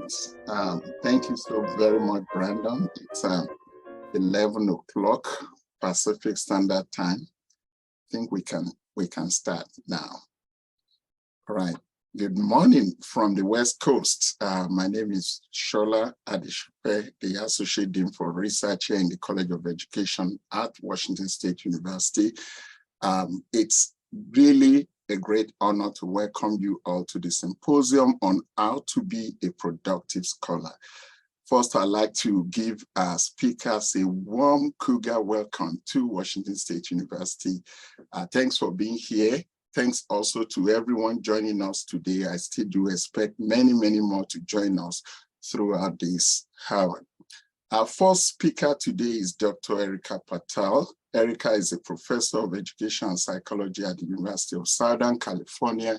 right. Thank you so very much, Brandon. It's 11 o'clock Pacific Standard Time. I think we can start now. All right. Good morning from the West Coast. My name is Shola Adeshope, the Associate Dean for Research here in the College of Education at Washington State University. It's really a great honor to welcome you all to the symposium on how to be a productive scholar. First, I'd like to give our speakers a warm Cougar welcome to Washington State University. Thanks for being here. Thanks also to everyone joining us today. I still do expect many, many more to join us throughout this hour. Our first speaker today is Dr. Erica Patel. Erica is a professor of education and psychology at the University of Southern California.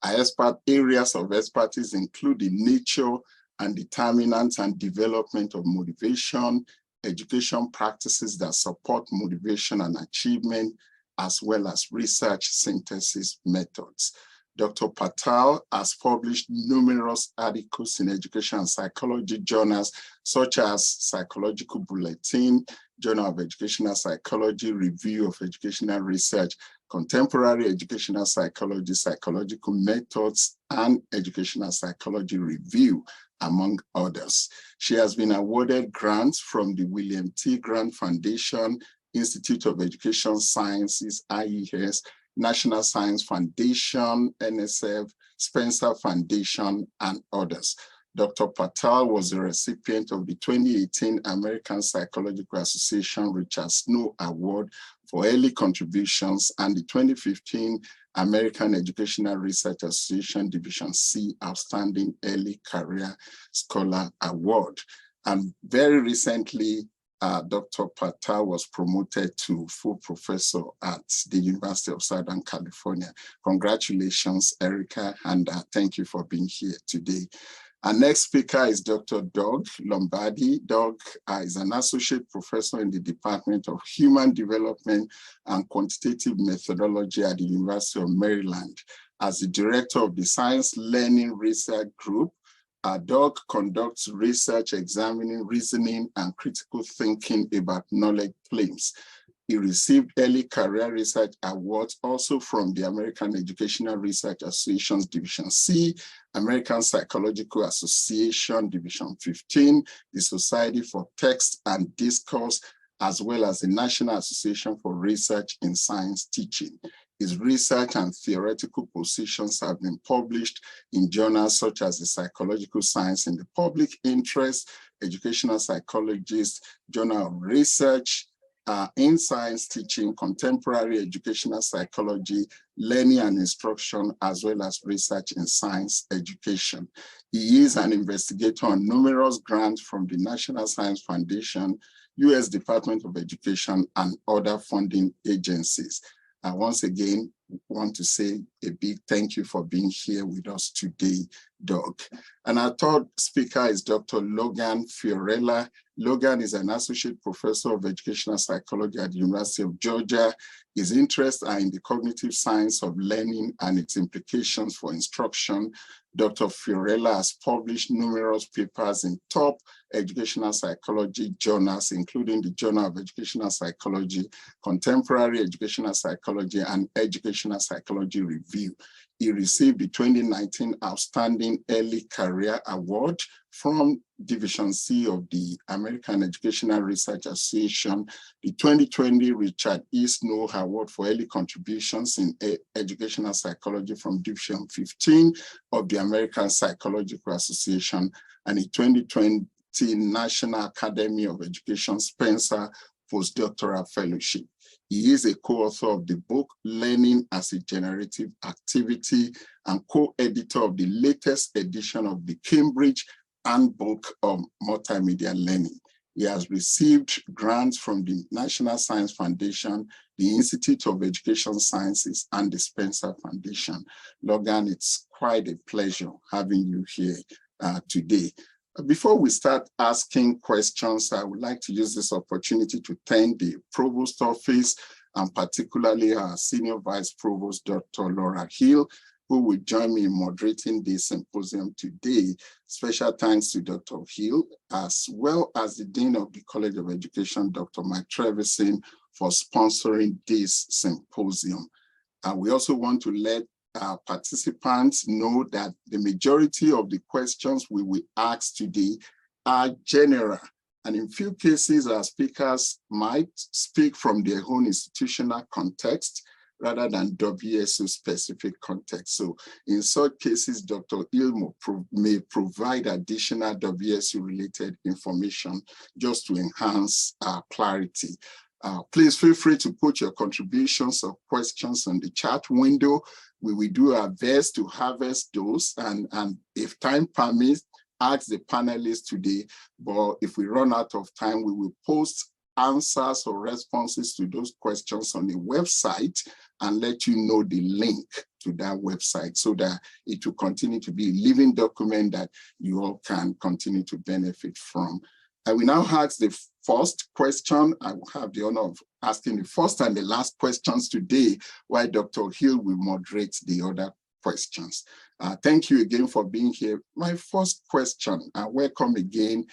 Her areas of expertise include the nature and determinants and development of motivation, education practices that support motivation and achievement, as well as research synthesis methods. Dr. Patel has published numerous articles in education and psychology journals, such as Psychological Bulletin, Journal of Educational Psychology, Review of Educational Research, Contemporary Educational Psychology, Psychological Methods, and Educational Psychology Review, among others. She has been awarded grants from the William T. Grant Foundation, Institute of Education Sciences, IES, National Science Foundation, NSF, Spencer Foundation, and others. Dr. Patel was a recipient of the 2018 American Psychological Association Richard Snow Award for early contributions and the 2015 American Educational Research Association Division C Outstanding Early Career Scholar Award. And very recently, Dr. Patel was promoted to full professor at the University of Southern California. Congratulations, Erica, and thank you for being here today. Our next speaker is Dr. Doug Lombardi. Doug is an associate professor in the Department of Human Development and Quantitative Methodology at the University of Maryland. As the director of the Science Learning Research Group, Doug conducts research examining reasoning and critical thinking about knowledge claims. He received early career research awards also from the American Educational Research Association's Division C, American Psychological Association Division 15, the Society for Text and Discourse, as well as the National Association for Research in Science Teaching. His research and theoretical positions have been published in journals such as the Psychological Science in the Public Interest, Educational Psychologist, Journal of Research in Science Teaching, Contemporary Educational Psychology, Learning and Instruction, as well as Research in Science Education. He is an investigator on numerous grants from the National Science Foundation, U.S. Department of Education, and other funding agencies. I once again want to say a big thank you for being here with us today, Doug. And our third speaker is Dr. Logan Fiorella. Logan is an associate professor of educational psychology at the University of Georgia. His interests are in the cognitive science of learning and its implications for instruction. Dr. Fiorella has published numerous papers in top educational psychology journals, including the Journal of Educational Psychology, Contemporary Educational Psychology, and Educational Psychology Review. He received the 2019 Outstanding Early Career Award from Division C of the American Educational Research Association, the 2020 Richard E. Snow Award for Early Contributions in Educational Psychology from Division 15 of the American Psychological Association, and the 2020 National Academy of Education Spencer Postdoctoral Fellowship. He is a co-author of the book, Learning as a Generative Activity, and co-editor of the latest edition of the Cambridge Handbook of Multimedia Learning. He has received grants from the National Science Foundation, the Institute of Education Sciences, and the Spencer Foundation. Logan, it's quite a pleasure having you here today. Before we start asking questions, I would like to use this opportunity to thank the Provost Office, and particularly our Senior Vice Provost, Dr. Laura Hill, who will join me in moderating this symposium today. Special thanks to Dr. Hill, as well as the Dean of the College of Education, Dr. Mike Trevisan, for sponsoring this symposium. We also want to let participants know that the majority of the questions we will ask today are general. And in few cases, our speakers might speak from their own institutional context rather than WSO specific context. So in such cases, Dr. Ilmo may provide additional WSO related information just to enhance our clarity. Please feel free to put your contributions or questions on the chat window. We will do our best to harvest those, and if time permits, ask the panelists today. But if we run out of time, we will post answers or responses to those questions on the website and let you know the link to that website so that it will continue to be a living document that you all can continue to benefit from. I will now ask the first question. I will have the honor of asking the first and the last questions today, while Dr. Hill will moderate the other questions. Thank you again for being here. My first question, welcome again,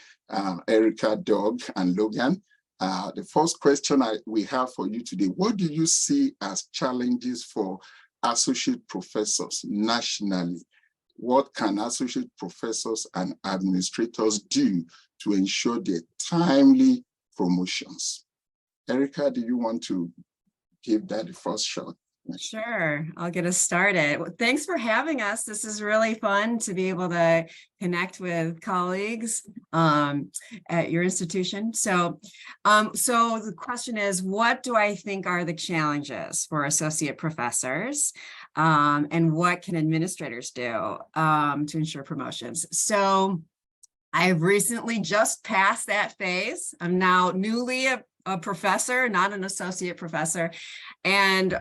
Erica, Doug, and Logan. The first question we have for you today: what do you see as challenges for associate professors nationally? What can associate professors and administrators do to ensure their timely promotions? Erica, do you want to give that the first shot? Sure, I'll get us started. Well, thanks for having us. This is really fun to be able to connect with colleagues at your institution. So the question is, what do I think are the challenges for associate professors? And what can administrators do to ensure promotions? So I've recently just passed that phase. I'm now newly a professor, not an associate professor. And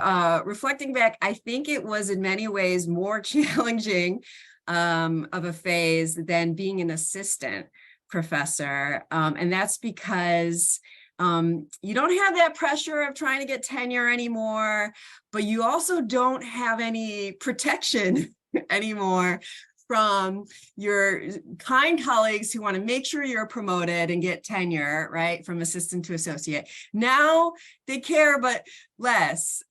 reflecting back, I think it was in many ways more challenging of a phase than being an assistant professor. And that's because you don't have that pressure of trying to get tenure anymore, but you also don't have any protection anymore from your kind colleagues who want to make sure you're promoted and get tenure, right, from assistant to associate. Now they care, but less.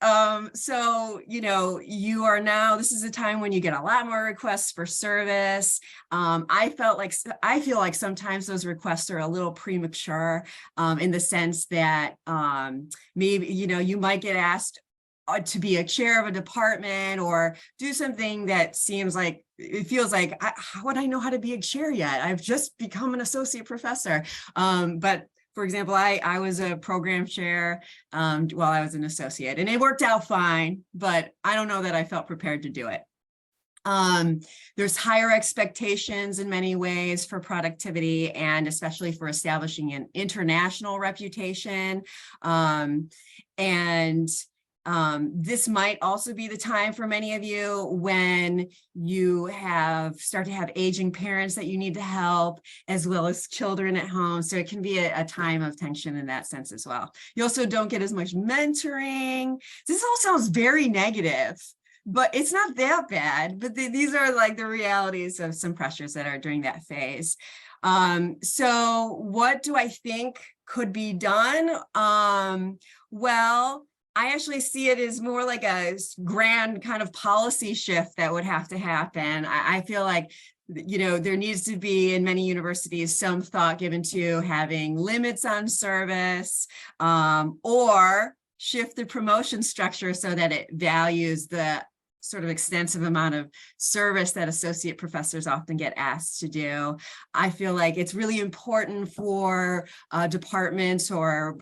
So, you know, you are now, this is a time when you get a lot more requests for service. I feel like sometimes those requests are a little premature in the sense that maybe, you know, you might get asked to be a chair of a department or do something that seems like, it feels like, how would I know how to be a chair yet? I've just become an associate professor. But for example, I was a program chair while I was an associate, and it worked out fine, but I don't know that I felt prepared to do it. There's higher expectations in many ways for productivity, and especially for establishing an international reputation. This might also be the time for many of you when you start to have aging parents that you need to help, as well as children at home. So it can be a time of tension in that sense as well. You also don't get as much mentoring. This all sounds very negative, but it's not that bad. But these are like the realities of some pressures that are during that phase. So what do I think could be done? Well, I actually see it as more like a grand kind of policy shift that would have to happen. I feel like, you know, there needs to be in many universities some thought given to having limits on service, or shift the promotion structure so that it values the sort of extensive amount of service that associate professors often get asked to do. I feel like it's really important for departments or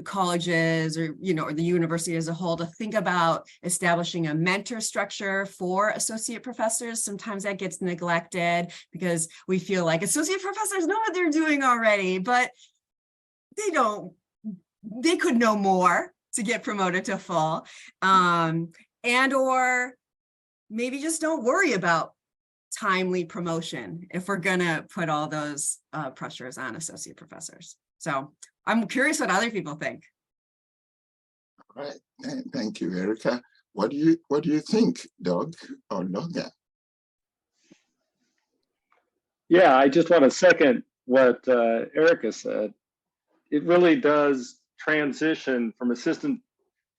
colleges, or, you know, or the university as a whole, to think about establishing a mentor structure for associate professors. Sometimes that gets neglected because we feel like associate professors know what they're doing already, but they could know more to get promoted to full. And or maybe just don't worry about timely promotion if we're gonna put all those pressures on associate professors. So I'm curious what other people think. All right, thank you, Erica. What do you think, Doug or Logan? Yeah, I just want to second what Erica said. It really does transition from assistant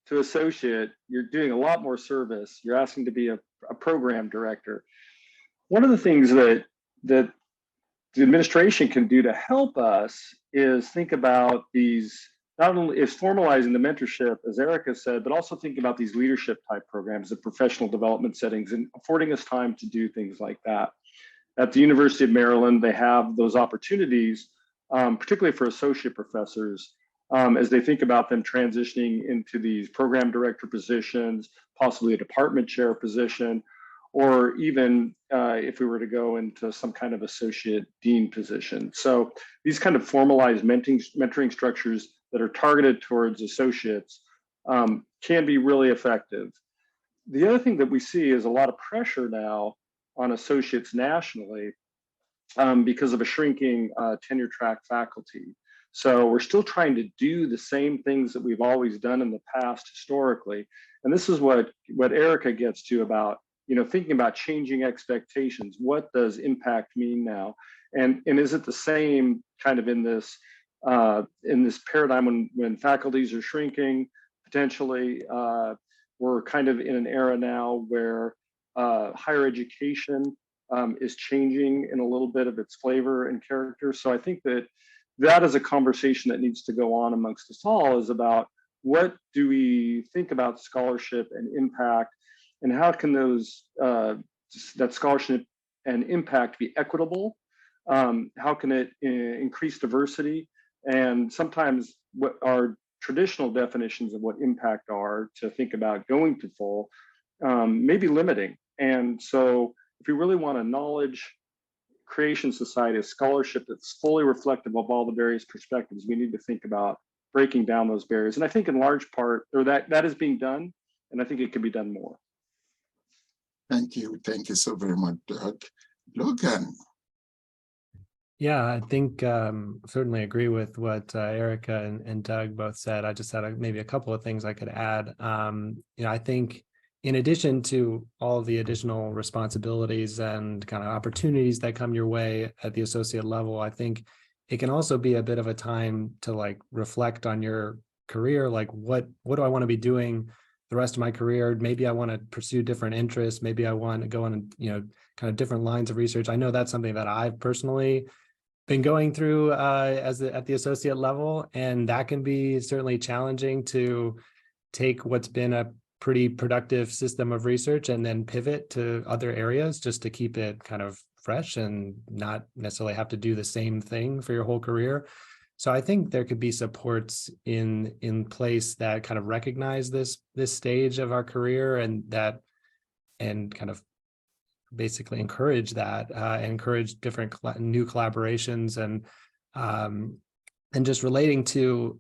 to associate. You're doing a lot more service. You're asking to be a program director. One of the things that the administration can do to help us is think about these, not only is formalizing the mentorship, as Erica said, but also think about these leadership type programs, the professional development settings, and affording us time to do things like that. At the University of Maryland, they have those opportunities, particularly for associate professors, as they think about them transitioning into these program director positions, possibly a department chair position, or even if we were to go into some kind of associate dean position. So these kind of formalized mentoring structures that are targeted towards associates can be really effective. The other thing that we see is a lot of pressure now on associates nationally because of a shrinking tenure track faculty. So we're still trying to do the same things that we've always done in the past historically. And this is what Erica gets to about, thinking about changing expectations. What does impact mean now? And is it the same kind of in this paradigm when faculties are shrinking, potentially? We're kind of in an era now where higher education is changing in a little bit of its flavor and character. So I think that is a conversation that needs to go on amongst us all, is about what do we think about scholarship and impact, and how can that scholarship and impact be equitable? How can it increase diversity? And sometimes what our traditional definitions of what impact are to think about going to full may be limiting. And so if we really want a knowledge creation society, a scholarship that's fully reflective of all the various perspectives, we need to think about breaking down those barriers. And I think in large part, or that is being done, and I think it could be done more. Thank you so very much, Doug. Logan. Yeah, I think certainly agree with what Erica and Doug both said. I just had maybe a couple of things I could add. I think in addition to all the additional responsibilities and kind of opportunities that come your way at the associate level, I think it can also be a bit of a time to reflect on your career. Like, what do I want to be doing the rest of my career? Maybe I want to pursue different interests. Maybe I want to go on, kind of different lines of research. I know that's something that I've personally been going through at the associate level, and that can be certainly challenging to take what's been a pretty productive system of research and then pivot to other areas just to keep it kind of fresh and not necessarily have to do the same thing for your whole career. So I think there could be supports in place that kind of recognize this stage of our career and kind of basically encourage that, encourage different new collaborations and just relating to,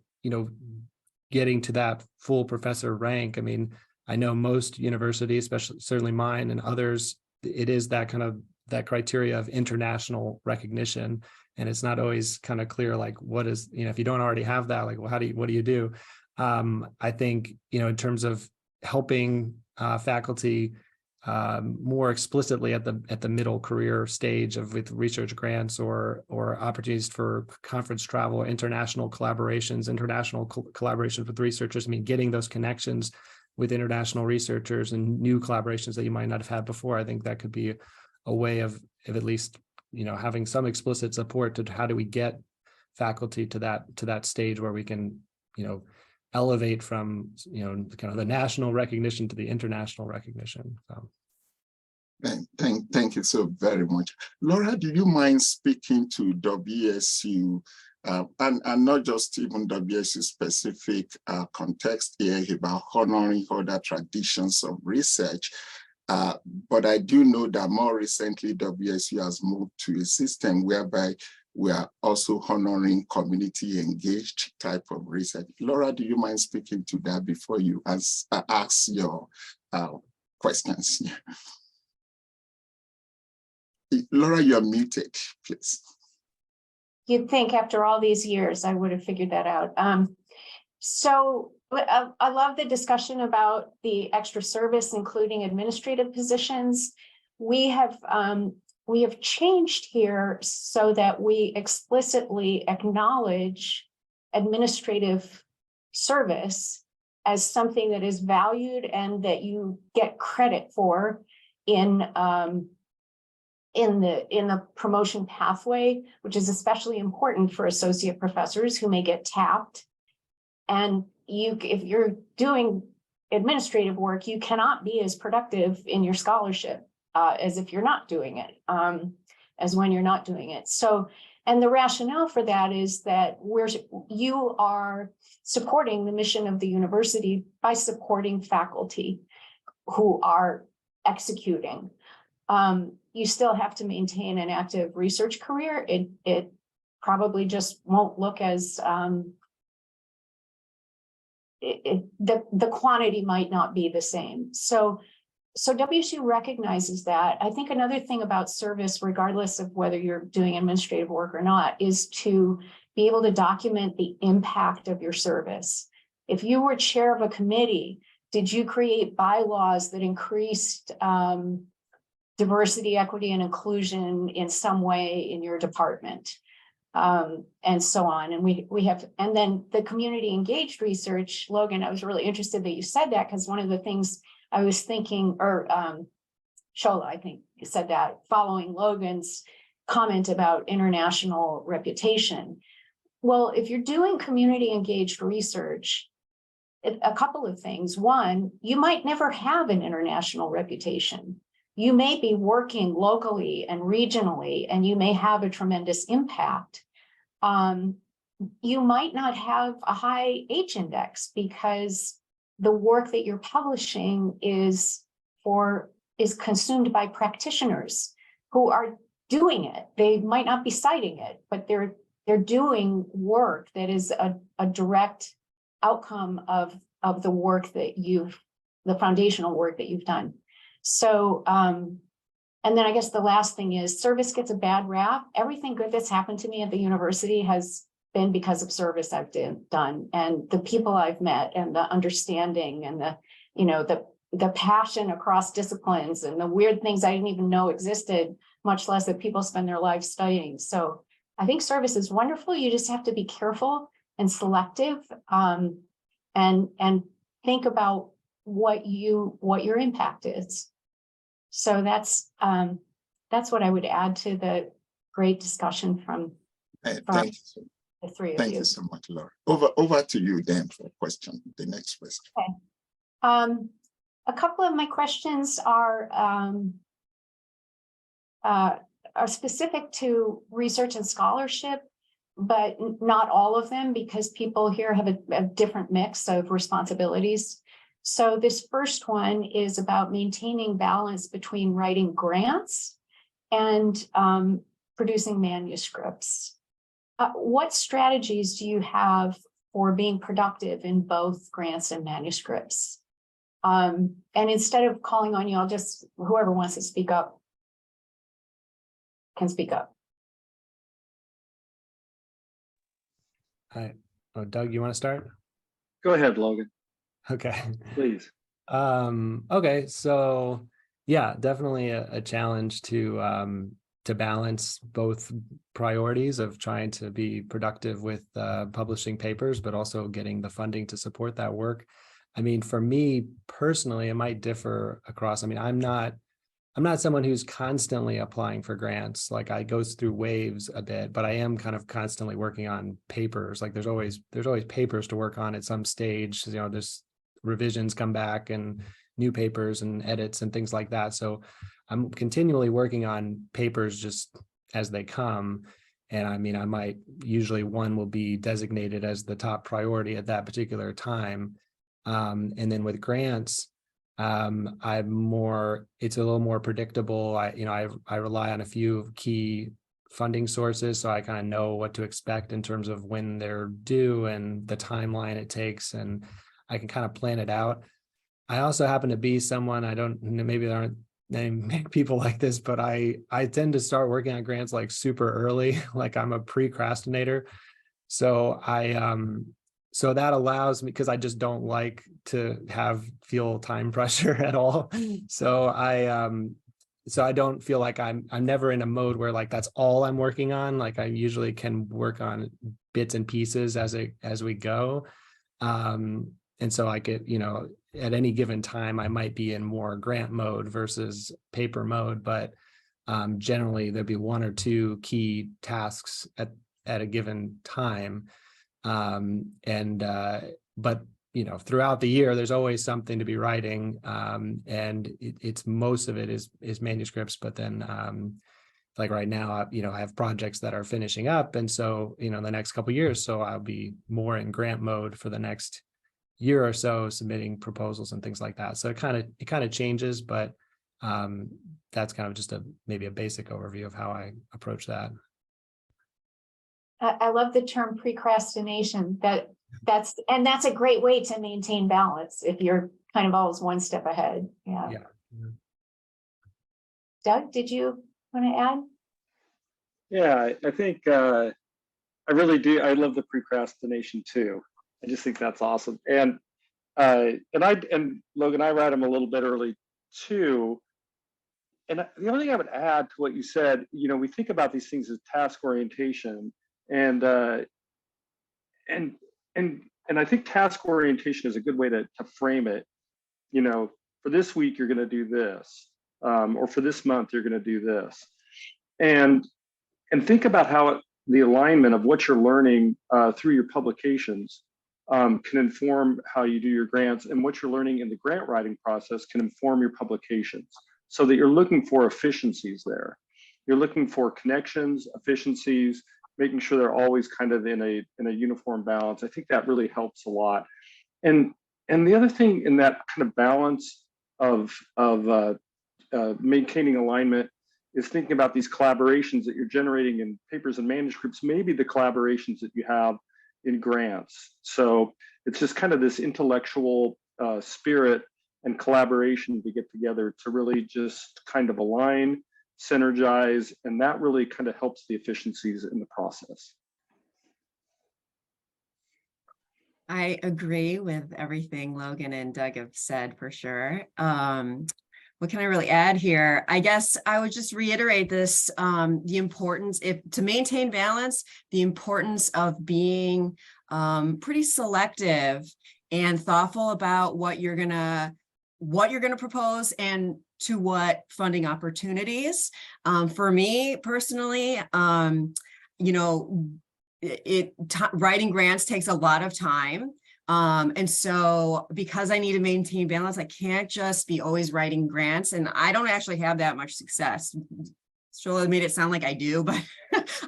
getting to that full professor rank. I mean, I know most universities, especially certainly mine and others, it is that kind of that criteria of international recognition. And it's not always kind of clear, like, what is, if you don't already have that, like, well, what do you do? I think, in terms of helping faculty more explicitly at the middle career stage with research grants or opportunities for conference travel, international collaborations with researchers. I mean, getting those connections with international researchers and new collaborations that you might not have had before. I think that could be a way of at least, having some explicit support to how do we get faculty to that stage where we can, elevate from, kind of the national recognition to the international recognition. So. Thank you so very much. Laura, do you mind speaking to WSU and not just even WSU specific context here about honoring other traditions of research? But I do know that more recently, WSU has moved to a system whereby we are also honoring community engaged type of research. Laura, do you mind speaking to that before you ask your questions? Laura, you're muted, please. You'd think after all these years, I would have figured that out. So I love the discussion about the extra service, including administrative positions. We have changed here so that we explicitly acknowledge administrative service as something that is valued and that you get credit for in the promotion pathway, which is especially important for associate professors who may get tapped. And if you're doing administrative work, you cannot be as productive in your scholarship as if you're not doing it, as when you're not doing it. So, and the rationale for that is that you are supporting the mission of the university by supporting faculty who are executing. You still have to maintain an active research career. It probably just won't look as the quantity might not be the same. So WSU recognizes that. I think another thing about service, regardless of whether you're doing administrative work or not, is to be able to document the impact of your service. If you were chair of a committee, did you create bylaws that increased diversity, equity, and inclusion in some way in your department? And so on. And we have, and then the community engaged research, Logan, I was really interested that you said that, because one of the things I was thinking, or Shola, I think you said that, following Logan's comment about international reputation. Well, if you're doing community engaged research, a couple of things. One, you might never have an international reputation. You may be working locally and regionally, and you may have a tremendous impact. You might not have a high H index because the work that you're publishing is consumed by practitioners who are doing it. They might not be citing it, but they're doing work that is a direct outcome of the work that the foundational work that you've done. So, and then I guess the last thing is service gets a bad rap. Everything good that's happened to me at the university has been because of service I've done, and the people I've met, and the understanding, and the passion across disciplines, and the weird things I didn't even know existed, much less that people spend their lives studying. So I think service is wonderful. You just have to be careful and selective, and think about what your impact is. So that's what I would add to the great discussion from Thank you. The three of you. Thank you so much, Laura. Over to you then for the next question. Okay. A couple of my questions are specific to research and scholarship, but not all of them, because people here have a different mix of responsibilities. So this first one is about maintaining balance between writing grants and producing manuscripts. What strategies do you have for being productive in both grants and manuscripts? And instead of calling on you, whoever wants to speak up can speak up. Hi. Oh, Doug, you want to start? Go ahead, Logan, Okay. please. Okay, so yeah, definitely a challenge to balance both priorities of trying to be productive with publishing papers, but also getting the funding to support that work. I mean, for me personally, it might differ across. I mean, I'm not someone who's constantly applying for grants. Like, I go through waves a bit, but I am kind of constantly working on papers. Like there's always papers to work on at some stage. There's revisions come back and new papers and edits and things like that. So I'm continually working on papers just as they come. And I mean, I might usually one will be designated as the top priority at that particular time. And then with grants, it's a little more predictable. I rely on a few key funding sources, so I kind of know what to expect in terms of when they're due and the timeline it takes, and I can kind of plan it out. I also happen to be someone, maybe there aren't many people like this, but I tend to start working on grants like super early. Like, I'm a procrastinator. So So that allows me, because I just don't like to feel time pressure at all. So I don't feel like I'm never in a mode where like that's all I'm working on. Like I usually can work on bits and pieces as we go. And so I get, at any given time, I might be in more grant mode versus paper mode, but generally there'd be one or two key tasks at a given time. But throughout the year, there's always something to be writing. And it's most of it is manuscripts, but then like right now, I have projects that are finishing up. And so, the next couple of years, so I'll be more in grant mode for the next year or so, submitting proposals and things like that. So it kind of changes, but that's kind of just maybe a basic overview of how I approach that. I love the term procrastination. That's a great way to maintain balance if you're kind of always one step ahead. Yeah. Doug, did you want to add? Yeah, I think I really do. I love the procrastination too. I just think that's awesome. And Logan, I write them a little bit early too. And the only thing I would add to what you said, we think about these things as task orientation, and I think task orientation is a good way to frame it. For this week you're going to do this, or for this month you're going to do this, and think about how the alignment of what you're learning through your publications can inform how you do your grants, and what you're learning in the grant writing process can inform your publications, so that you're looking for efficiencies there. You're looking for connections, efficiencies, making sure they're always kind of in a uniform balance. I think that really helps a lot. And the other thing in that kind of balance of maintaining alignment is thinking about these collaborations that you're generating in papers and manuscripts, maybe the collaborations that you have in grants. So it's just kind of this intellectual spirit and collaboration to get together to really just kind of align, synergize, and that really kind of helps the efficiencies in the process. I agree with everything Logan and Doug have said for sure. What can I really add here? I guess I would just reiterate this, the importance, to maintain balance, the importance of being pretty selective and thoughtful about what you're gonna propose and to what funding opportunities. For me personally, writing grants takes a lot of time. And so because I need to maintain balance, I can't just be always writing grants, and I don't actually have that much success. Shola made it sound like I do, but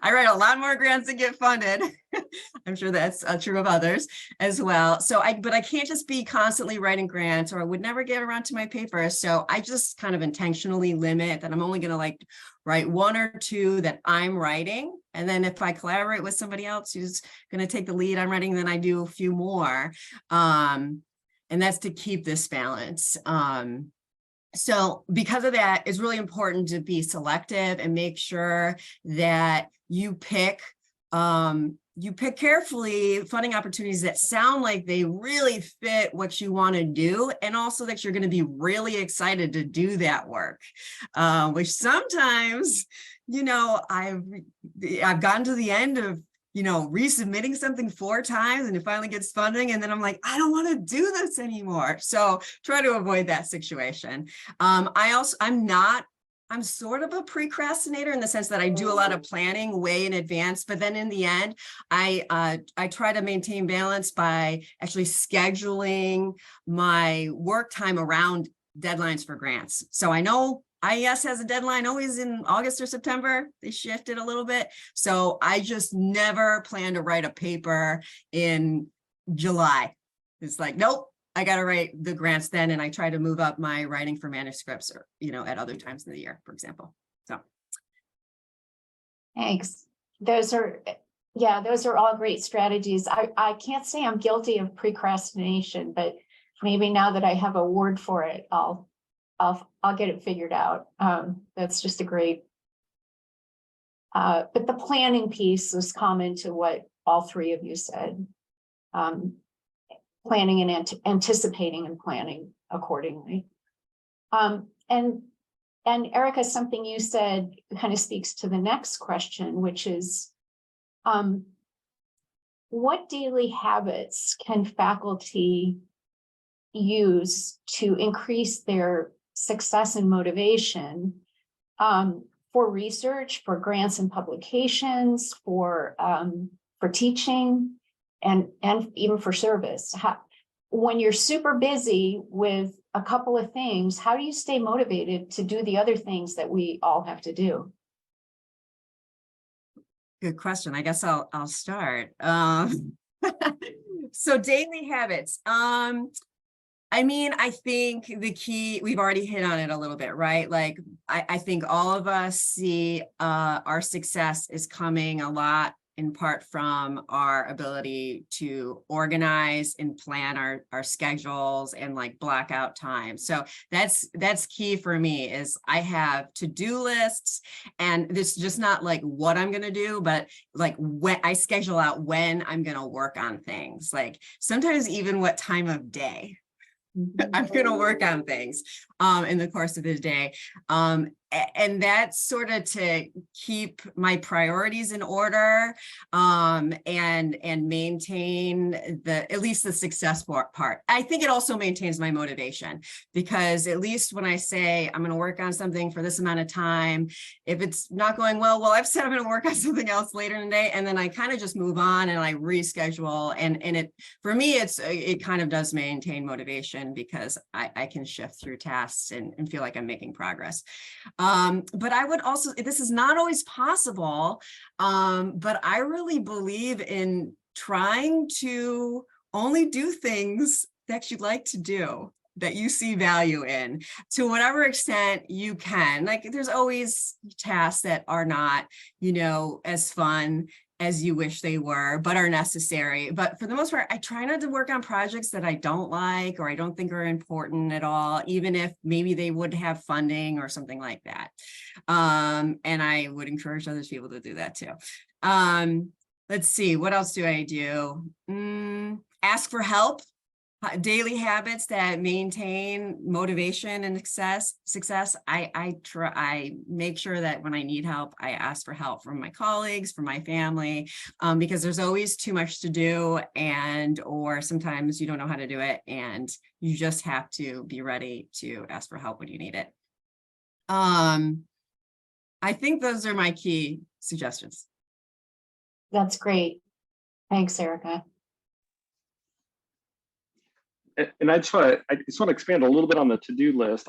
I write a lot more grants than get funded. I'm sure that's true of others as well. So but I can't just be constantly writing grants, or I would never get around to my paper. So I just kind of intentionally limit that I'm only going to write one or two that I'm writing. And then if I collaborate with somebody else who's going to take the lead on writing, then I do a few more. And that's to keep this balance. So because of that, it's really important to be selective and make sure that you pick carefully funding opportunities that sound like they really fit what you want to do, and also that you're going to be really excited to do that work, which sometimes, I've gotten to the end of resubmitting something 4 times and it finally gets funding, and then I'm like, I don't want to do this anymore. So try to avoid that situation. I'm sort of a procrastinator in the sense that I do a lot of planning way in advance, but then in the end, I try to maintain balance by actually scheduling my work time around deadlines for grants. So I know IES has a deadline always in August or September. They shifted a little bit. So I just never plan to write a paper in July. It's like, nope, I got to write the grants then. And I try to move up my writing for manuscripts, or, at other times in the year, for example. So. Thanks. Those are all great strategies. I can't say I'm guilty of procrastination, but maybe now that I have a word for it, I'll get it figured out. That's just a great, but the planning piece was common to what all 3 of you said. planning and anticipating and planning accordingly. And Erica, something you said kind of speaks to the next question, which is, what daily habits can faculty use to increase their success and motivation for research, for grants and publications, for teaching, and even for service? When you're super busy with a couple of things, how do you stay motivated to do the other things that we all have to do? Good question. I guess I'll start. So daily habits. I mean, I think the key, we've already hit on it a little bit, right? Like, I think all of us see our success is coming a lot in part from our ability to organize and plan our schedules and like block out time. So that's key for me. Is I have to-do lists, and this is just not like what I'm going to do, but like when I schedule out when I'm going to work on things, like sometimes even what time of day I'm going to work on things in the course of the day. And that's sort of to keep my priorities in order and maintain at least the success part. I think it also maintains my motivation, because at least when I say I'm going to work on something for this amount of time, if it's not going well, I've said I'm going to work on something else later in the day, and then I kind of just move on and I reschedule. And it, for me, it kind of does maintain motivation, because I can shift through tasks and feel like I'm making progress. But I would also, this is not always possible, but I really believe in trying to only do things that you'd like to do, that you see value in, to whatever extent you can. Like, there's always tasks that are not, as fun as you wish they were, but are necessary. But for the most part, I try not to work on projects that I don't like or I don't think are important at all, even if maybe they would have funding or something like that. And I would encourage other people to do that too. Let's see, what else do I do? Ask for help. Daily habits that maintain motivation and success. I make sure that when I need help, I ask for help from my colleagues, from my family, because there's always too much to do, or sometimes you don't know how to do it, and you just have to be ready to ask for help when you need it. I think those are my key suggestions. That's great. Thanks, Erica. And I just want to expand a little bit on the to-do list.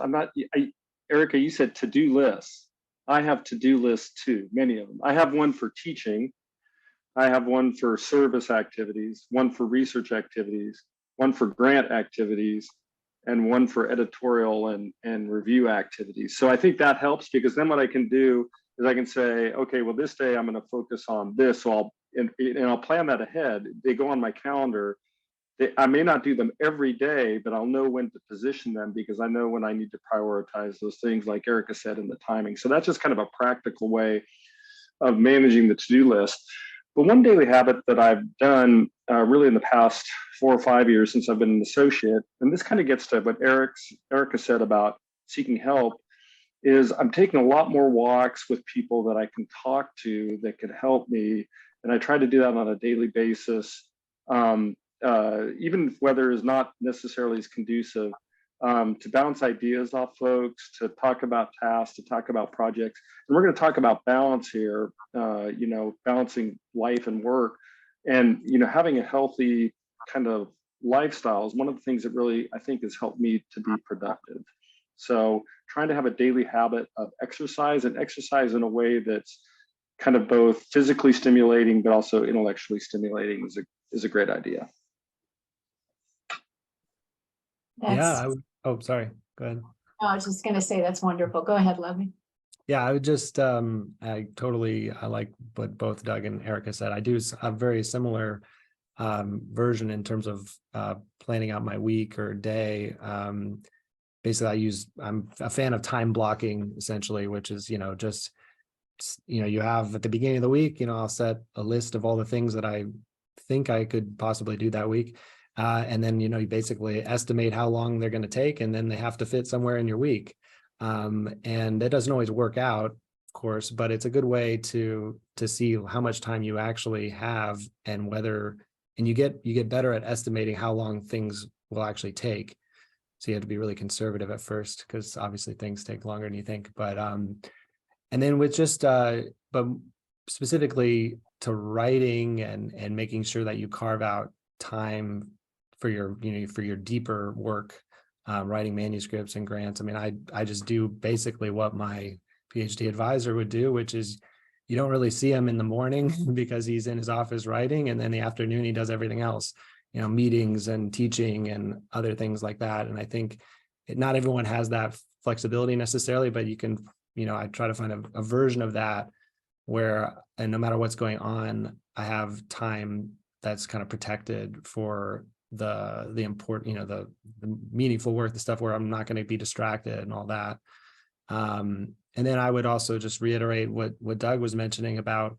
Erica, you said to-do lists. I have to-do lists too, many of them. I have one for teaching. I have one for service activities, one for research activities, one for grant activities, and one for editorial and review activities. So I think that helps, because then what I can do is I can say, okay, well, this day I'm going to focus on this. So I'll plan that ahead. They go on my calendar. I may not do them every day, but I'll know when to position them, because I know when I need to prioritize those things, like Erica said, in the timing. So that's just kind of a practical way of managing the to-do list. But one daily habit that I've done really in the past 4 or 5 years since I've been an associate, and this kind of gets to what Erica said about seeking help, is I'm taking a lot more walks with people that I can talk to that can help me. And I try to do that on a daily basis. Even if weather is not necessarily as conducive, to bounce ideas off folks, to talk about tasks, to talk about projects. And we're going to talk about balance here, balancing life and work. And, having a healthy kind of lifestyle is one of the things that really, I think, has helped me to be productive. So trying to have a daily habit of exercise, and exercise in a way that's kind of both physically stimulating, but also intellectually stimulating is a great idea. Sorry, go ahead. I was just going to say that's wonderful. Go ahead, Lovey. Yeah, I would just, I like what both Doug and Erica said. I do a very similar version in terms of planning out my week or day. Basically, I'm a fan of time blocking, essentially, which is, you have at the beginning of the week, I'll set a list of all the things that I think I could possibly do that week. And then, you basically estimate how long they're going to take, and then they have to fit somewhere in your week. And that doesn't always work out, of course, but it's a good way to see how much time you actually have, and you get better at estimating how long things will actually take. So you have to be really conservative at first, because obviously things take longer than you think. But and then with just but specifically to writing and making sure that you carve out time for your for your deeper work, writing manuscripts and grants. I mean, I just do basically what my PhD advisor would do, which is you don't really see him in the morning because he's in his office writing, and then the afternoon he does everything else, meetings and teaching and other things like that. And I think not everyone has that flexibility necessarily, but you can, I try to find a version of that where, and no matter what's going on, I have time that's kind of protected for the important, the meaningful work, the stuff where I'm not going to be distracted and all that. And then I would also just reiterate what Doug was mentioning about,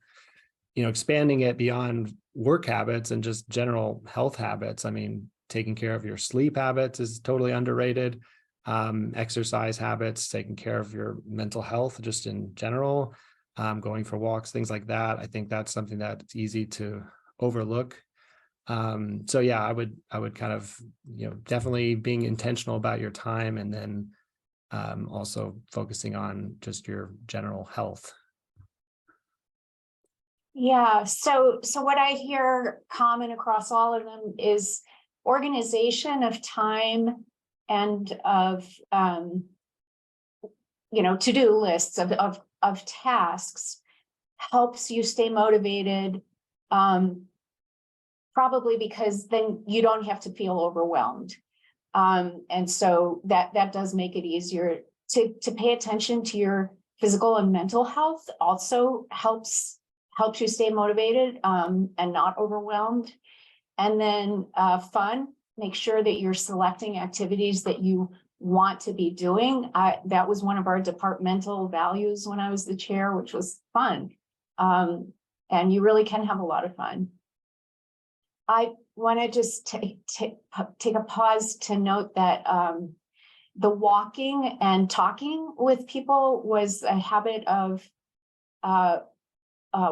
expanding it beyond work habits and just general health habits. I mean, taking care of your sleep habits is totally underrated. Exercise habits, taking care of your mental health just in general, going for walks, things like that. I think that's something that's easy to overlook. So yeah, I would kind of, definitely being intentional about your time, and then also focusing on just your general health. Yeah, so what I hear common across all of them is organization of time and of to-do lists of tasks helps you stay motivated, probably because then you don't have to feel overwhelmed. And so that does make it easier to pay attention to your physical and mental health. Also helps you stay motivated and not overwhelmed. And then fun, make sure that you're selecting activities that you want to be doing. That was one of our departmental values when I was the chair, which was fun. And you really can have a lot of fun. I want to just take a pause to note that the walking and talking with people was a habit of a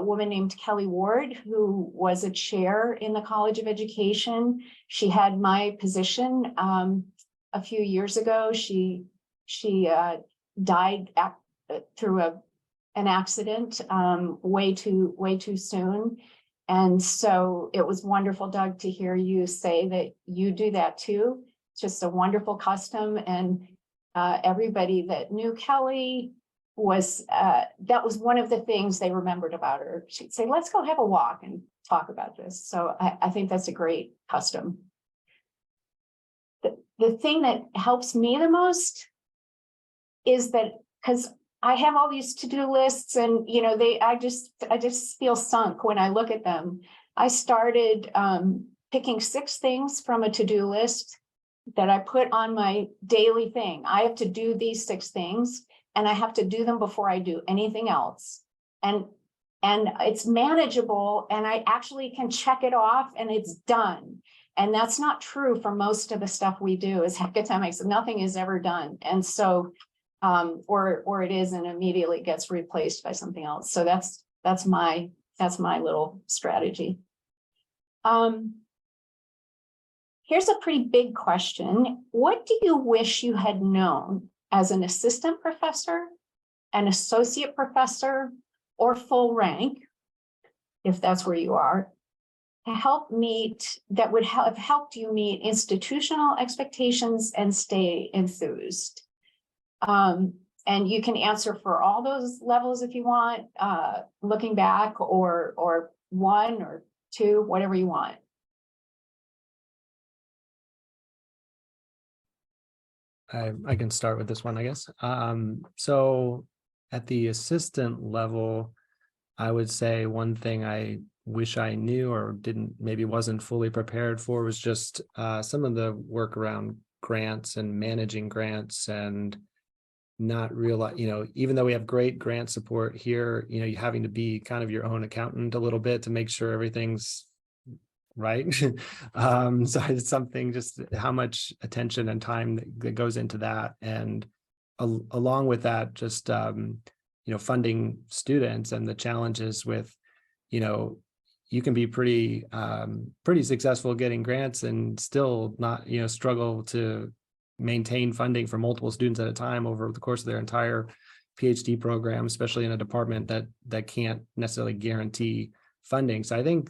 woman named Kelly Ward, who was a chair in the College of Education. She had my position a few years ago. She died through an accident way too soon. And so it was wonderful, Doug, to hear you say that you do that too. It's just a wonderful custom. And everybody that knew Kelly was, that was one of the things they remembered about her. She'd say, let's go have a walk and talk about this. So I think that's a great custom. The thing that helps me the most is that, because I have all these to-do lists, and I just feel sunk when I look at them. I started picking 6 things from a to-do list that I put on my daily thing. I have to do these 6 things, and I have to do them before I do anything else. And it's manageable, and I actually can check it off and it's done. And that's not true for most of the stuff we do as academics. Nothing is ever done. And so or it is and immediately gets replaced by something else. So that's my little strategy. Here's a pretty big question. What do you wish you had known as an assistant professor, an associate professor, or full rank, if that's where you are, that would have helped you meet institutional expectations and stay enthused? And you can answer for all those levels if you want, looking back, or 1 or 2, whatever you want. I can start with this one, I guess. So at the assistant level, I would say one thing I wish I knew or maybe wasn't fully prepared for was just some of the work around grants and managing grants, and not realize, even though we have great grant support here, you having to be kind of your own accountant a little bit to make sure everything's right? So it's something, just how much attention and time that goes into that. And along with that, just, funding students and the challenges with, you can be pretty successful getting grants and still not, struggle to maintain funding for multiple students at a time over the course of their entire PhD program, especially in a department that can't necessarily guarantee funding. So I think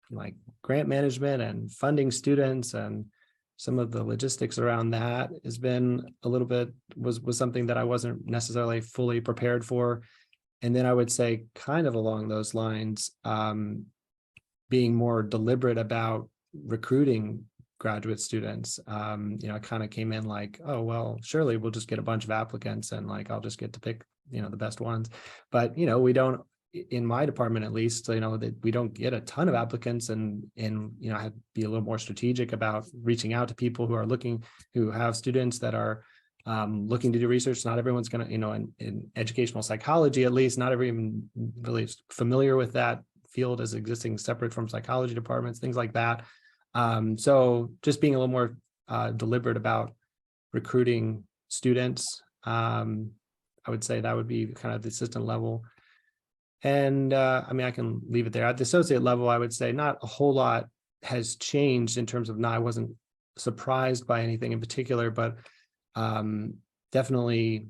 like grant management and funding students and some of the logistics around that has been a little bit, was something that I wasn't necessarily fully prepared for. And then I would say, kind of along those lines, being more deliberate about recruiting graduate students. I kind of came in like, oh, well, surely we'll just get a bunch of applicants and like, I'll just get to pick, the best ones. But, we don't, in my department, at least, that we don't get a ton of applicants, and I have to be a little more strategic about reaching out to people who have students that are looking to do research. Not everyone's going to, in educational psychology, at least, not everyone really is familiar with that field as existing separate from psychology departments, things like that. So just being a little more deliberate about recruiting students. I would say that would be kind of the assistant level. And I can leave it there. At the associate level, I would say not a whole lot has changed in terms of, I wasn't surprised by anything in particular, but definitely,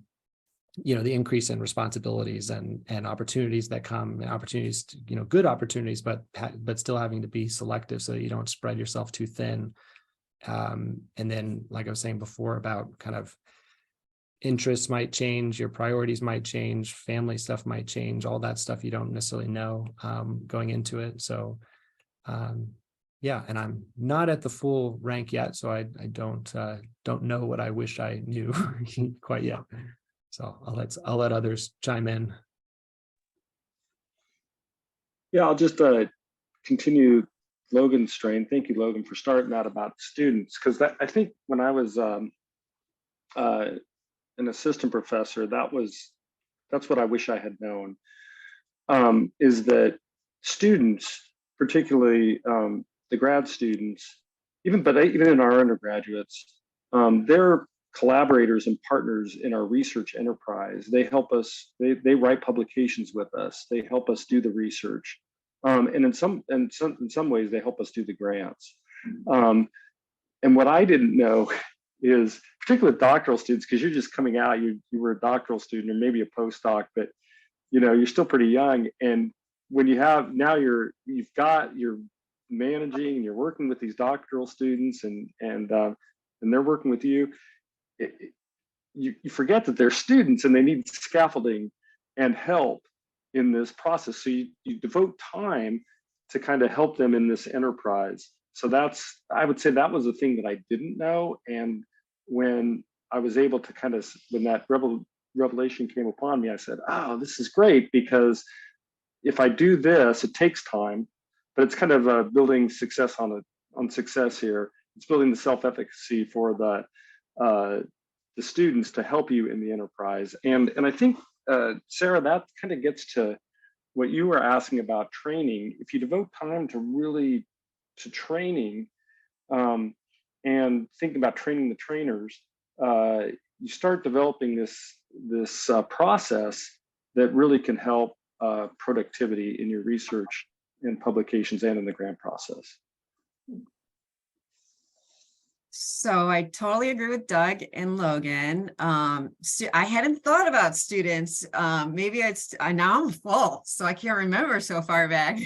the increase in responsibilities and opportunities that come, and opportunities, good opportunities, but still having to be selective so that you don't spread yourself too thin. And then, like I was saying before, about kind of interests might change, your priorities might change, family stuff might change, all that stuff you don't necessarily know going into it. So yeah, and I'm not at the full rank yet, so I don't know what I wish I knew quite yet. So I'll let others chime in. Yeah, I'll just continue Logan's strain. Thank you, Logan, for starting out about students, because I think when I was an assistant professor, that's what I wish I had known, is that students, particularly the grad students, even in our undergraduates, they're collaborators and partners in our research enterprise. They help us, they write publications with us, they help us do the research. And in some ways, they help us do the grants. And what I didn't know is, particularly with doctoral students, because you're just coming out, you were a doctoral student or maybe a postdoc, but you're still pretty young. And when you're managing and you're working with these doctoral students, and they're working with you, you forget that they're students and they need scaffolding and help in this process. So you devote time to kind of help them in this enterprise. So I would say that was the thing that I didn't know. And when I was able to when that revelation came upon me, I said, oh, this is great, because if I do this, it takes time, but it's kind of building success on success here. It's building the self-efficacy for the students to help you in the enterprise. And I think, Sarah, that kind of gets to what you were asking about training. If you devote time to training, and think about training the trainers, you start developing this process that really can help productivity in your research and publications and in the grant process. So I totally agree with Doug and Logan. I hadn't thought about students. Maybe now I'm full, so I can't remember so far back.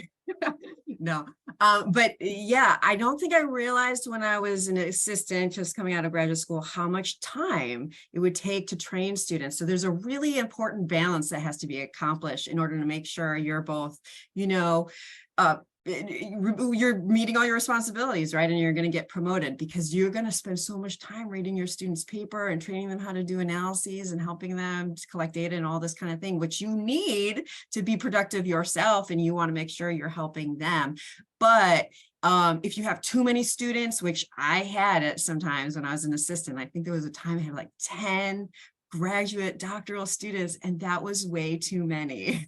No, but yeah, I don't think I realized when I was an assistant just coming out of graduate school how much time it would take to train students. So there's a really important balance that has to be accomplished in order to make sure you're both, you're meeting all your responsibilities, right? And you're going to get promoted, because you're going to spend so much time reading your students' paper and training them how to do analyses and helping them to collect data and all this kind of thing, which you need to be productive yourself, and you want to make sure you're helping them. But if you have too many students, which I had at sometimes when I was an assistant, I think there was a time I had like 10 graduate doctoral students, and that was way too many.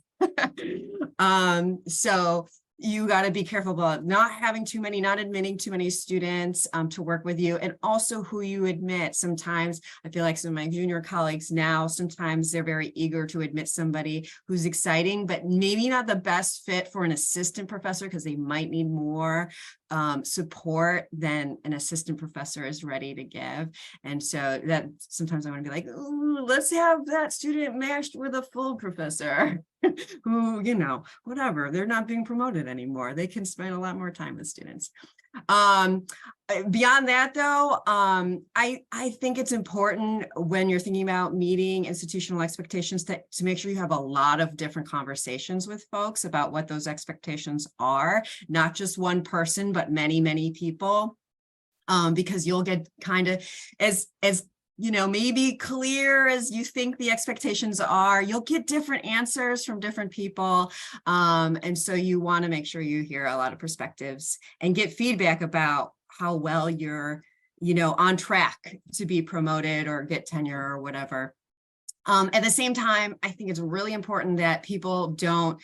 So you got to be careful about not admitting too many students to work with you, and also who you admit. Sometimes I feel like some of my junior colleagues now, sometimes they're very eager to admit somebody who's exciting, but maybe not the best fit for an assistant professor because they might need more support than an assistant professor is ready to give. And so that sometimes I want to be like, let's have that student matched with a full professor who, you know, whatever, they're not being promoted anymore. They can spend a lot more time with students. Beyond that, though, I think it's important when you're thinking about meeting institutional expectations to make sure you have a lot of different conversations with folks about what those expectations are, not just one person, but many, many people, because you'll get kind of as you know, maybe clear as you think the expectations are, you'll get different answers from different people. And so you want to make sure you hear a lot of perspectives and get feedback about how well you're, you know, on track to be promoted or get tenure or whatever. At the same time, I think it's really important that people don't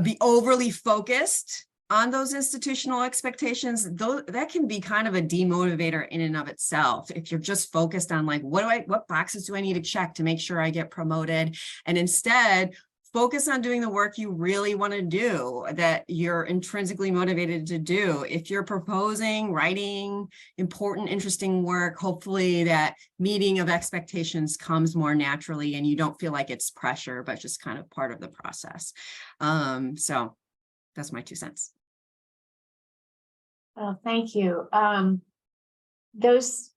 be overly focused on those institutional expectations. That can be kind of a demotivator in and of itself. If you're just focused on like, what boxes do I need to check to make sure I get promoted? And instead focus on doing the work you really want to do, that you're intrinsically motivated to do. If you're proposing, writing important, interesting work, hopefully that meeting of expectations comes more naturally and you don't feel like it's pressure, but just kind of part of the process. So that's my 2 cents. Well, thank you. Those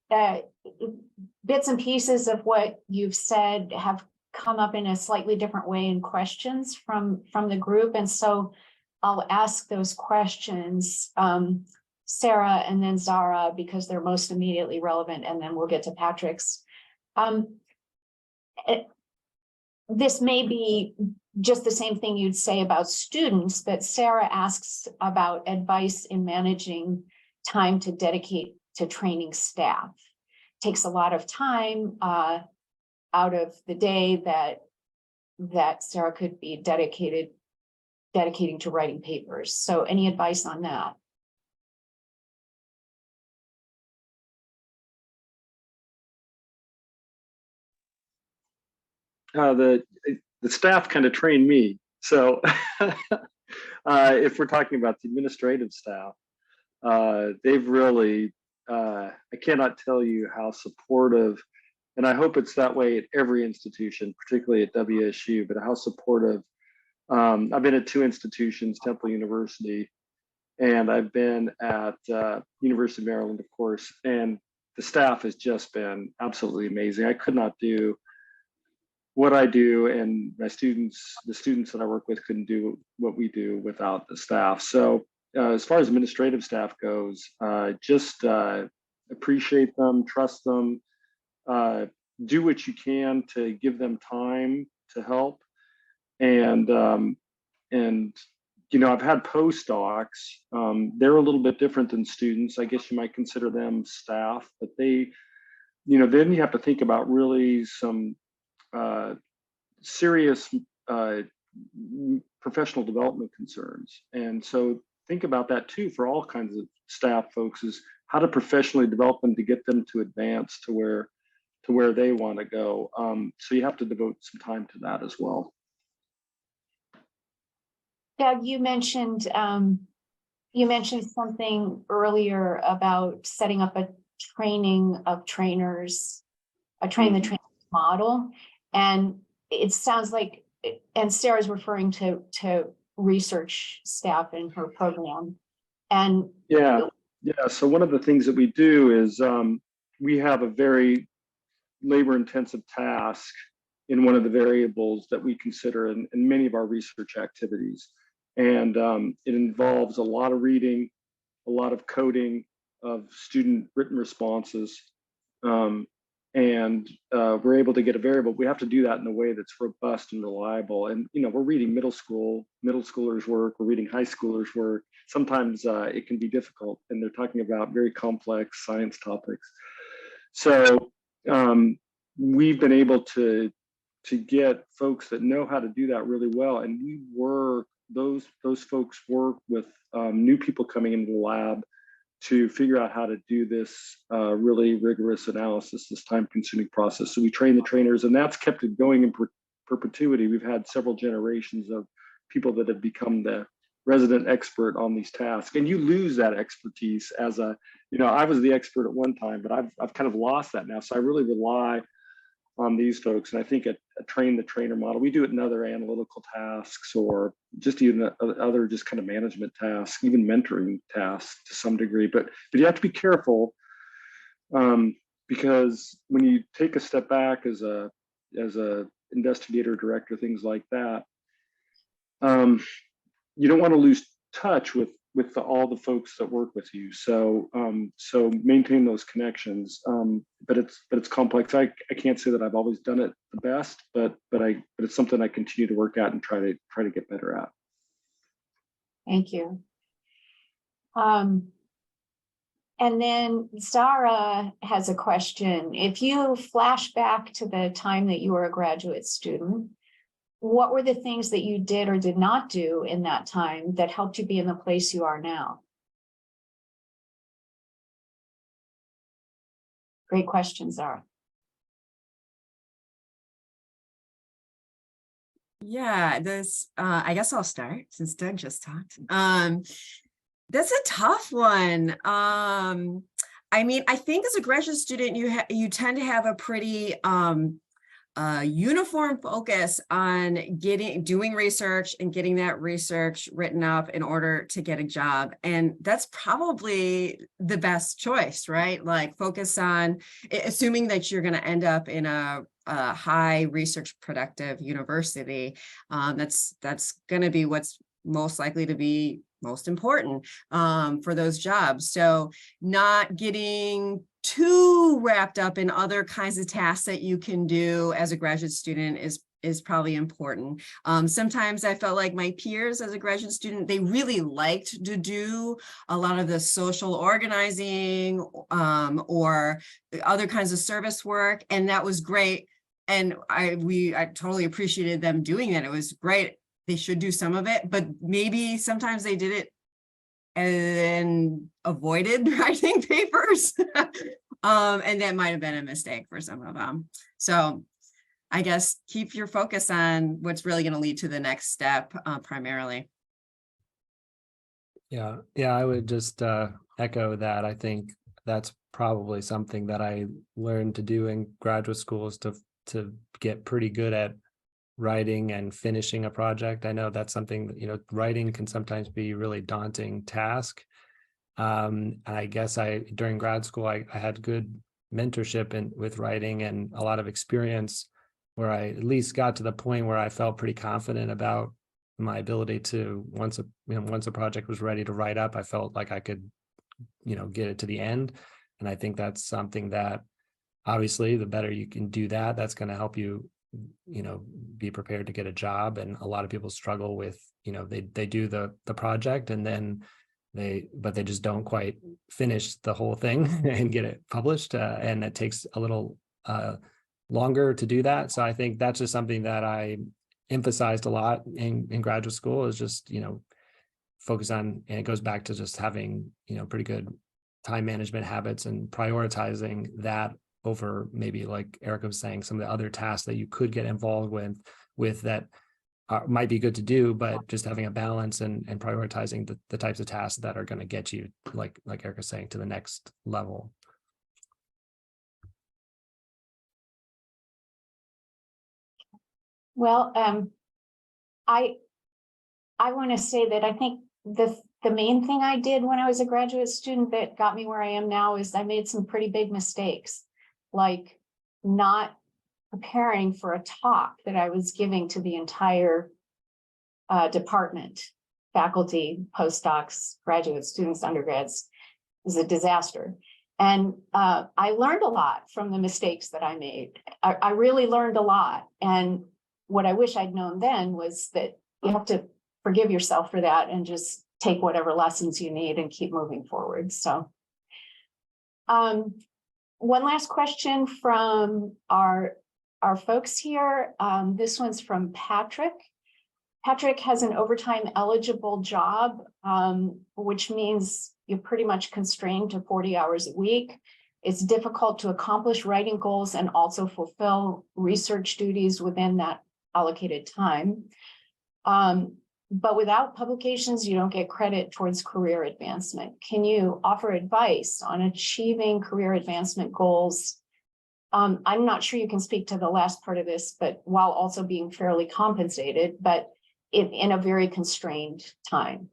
bits and pieces of what you've said have come up in a slightly different way in questions from the group. And so I'll ask those questions, Sarah and then Zara, because they're most immediately relevant, and then we'll get to Patrick's. This may be just the same thing you'd say about students, but Sarah asks about advice in managing time to dedicate to training staff. Takes a lot of time out of the day that Sarah could be dedicating to writing papers. So any advice on that? The staff kind of trained me. So if we're talking about the administrative staff, they've really, I cannot tell you how supportive, and I hope it's that way at every institution, particularly at WSU, but how supportive. I've been at 2 institutions, Temple University, and I've been at University of Maryland, of course, and the staff has just been absolutely amazing. I could not do what I do, and my students, the students that I work with, couldn't do what we do without the staff. So as far as administrative staff goes, just appreciate them, trust them, do what you can to give them time to help. And you know, I've had postdocs. They're a little bit different than students. I guess you might consider them staff, but they, you know, then you have to think about really some serious professional development concerns. And so think about that too for all kinds of staff folks, is how to professionally develop them to get them to advance to where they want to go. So you have to devote some time to that as well. Doug, you mentioned something earlier about setting up a training of trainers, a train the trainer model. And it sounds like, and Sarah's referring to research staff in her program. And yeah. So one of the things that we do is we have a very labor-intensive task in one of the variables that we consider in many of our research activities. And it involves a lot of reading, a lot of coding of student written responses. And we're able to get a variable. We have to do that in a way that's robust and reliable. And, you know, we're reading middle schoolers' work, we're reading high schoolers' work. Sometimes it can be difficult, and they're talking about very complex science topics. So we've been able to get folks that know how to do that really well. And we work those folks work with new people coming into the lab to figure out how to do this really rigorous analysis, this time-consuming process. So we train the trainers, and that's kept it going in perpetuity. We've had several generations of people that have become the resident expert on these tasks, and you lose that expertise as a, I was the expert at one time, but I've kind of lost that now. So I really rely on these folks, and I think a train the trainer model. We do it in other analytical tasks, or just even other just kind of management tasks, even mentoring tasks to some degree. But you have to be careful, because when you take a step back as a investigator, director, things like that, you don't want to lose touch with all the folks that work with you. So maintain those connections. But it's complex. I can't say that I've always done it the best, but it's something I continue to work at and try to get better at. Thank you. And then Zara has a question. If you flash back to the time that you were a graduate student, what were the things that you did or did not do in that time that helped you be in the place you are now? Great question, Zara. Yeah, I guess I'll start since Doug just talked. That's a tough one. I mean, I think as a graduate student, you tend to have a pretty uniform focus on doing research and getting that research written up in order to get a job. And that's probably the best choice, right? Like focus on, assuming that you're going to end up in a high research productive university. That's going to be what's most likely to be most important for those jobs. So not getting too wrapped up in other kinds of tasks that you can do as a graduate student is probably important. Sometimes I felt like my peers as a graduate student, they really liked to do a lot of the social organizing or other kinds of service work, and that was great. And I totally appreciated them doing that. It was great. They should do some of it, but maybe sometimes they did it and avoided writing papers. And that might have been a mistake for some of them. So I guess keep your focus on what's really going to lead to the next step primarily. Yeah, I would just echo that. I think that's probably something that I learned to do in graduate school, is to get pretty good at writing and finishing a project. I know that's something that, writing can sometimes be a really daunting task. I guess during grad school, I had good mentorship with writing and a lot of experience where I at least got to the point where I felt pretty confident about my ability to, once a project was ready to write up, I felt like I could, get it to the end. And I think that's something that obviously the better you can do that, that's going to help you, be prepared to get a job. And a lot of people struggle with, they do the project and then they just don't quite finish the whole thing and get it published. And it takes a little longer to do that. So I think that's just something that I emphasized a lot in graduate school, is just, focus on, and it goes back to just having, pretty good time management habits and prioritizing that over maybe, like Erica was saying, some of the other tasks that you could get involved with that might be good to do, but just having a balance and prioritizing the types of tasks that are going to get you, like Erica was saying, to the next level. Well, I want to say that I think the main thing I did when I was a graduate student that got me where I am now is I made some pretty big mistakes, like not preparing for a talk that I was giving to the entire department, faculty, postdocs, graduate students, undergrads. It was a disaster. And I learned a lot from the mistakes that I made. I really learned a lot. And what I wish I'd known then was that you have to forgive yourself for that and just take whatever lessons you need and keep moving forward. So one last question from our folks here. This one's from Patrick. Patrick has an overtime eligible job, which means you're pretty much constrained to 40 hours a week. It's difficult to accomplish writing goals and also fulfill research duties within that allocated time. But without publications, you don't get credit towards career advancement. Can you offer advice on achieving career advancement goals? I'm not sure you can speak to the last part of this, but while also being fairly compensated, but in a very constrained time.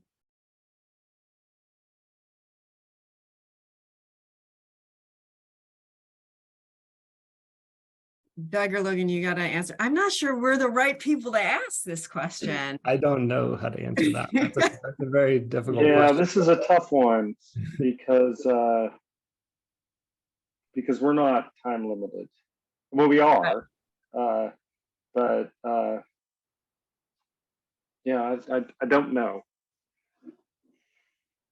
Doug or Logan, you got to answer. I'm not sure we're the right people to ask this question. I don't know how to answer that. That's a very difficult Yeah, question. this is a tough one because we're not time limited. Well, we are, but yeah, I don't know.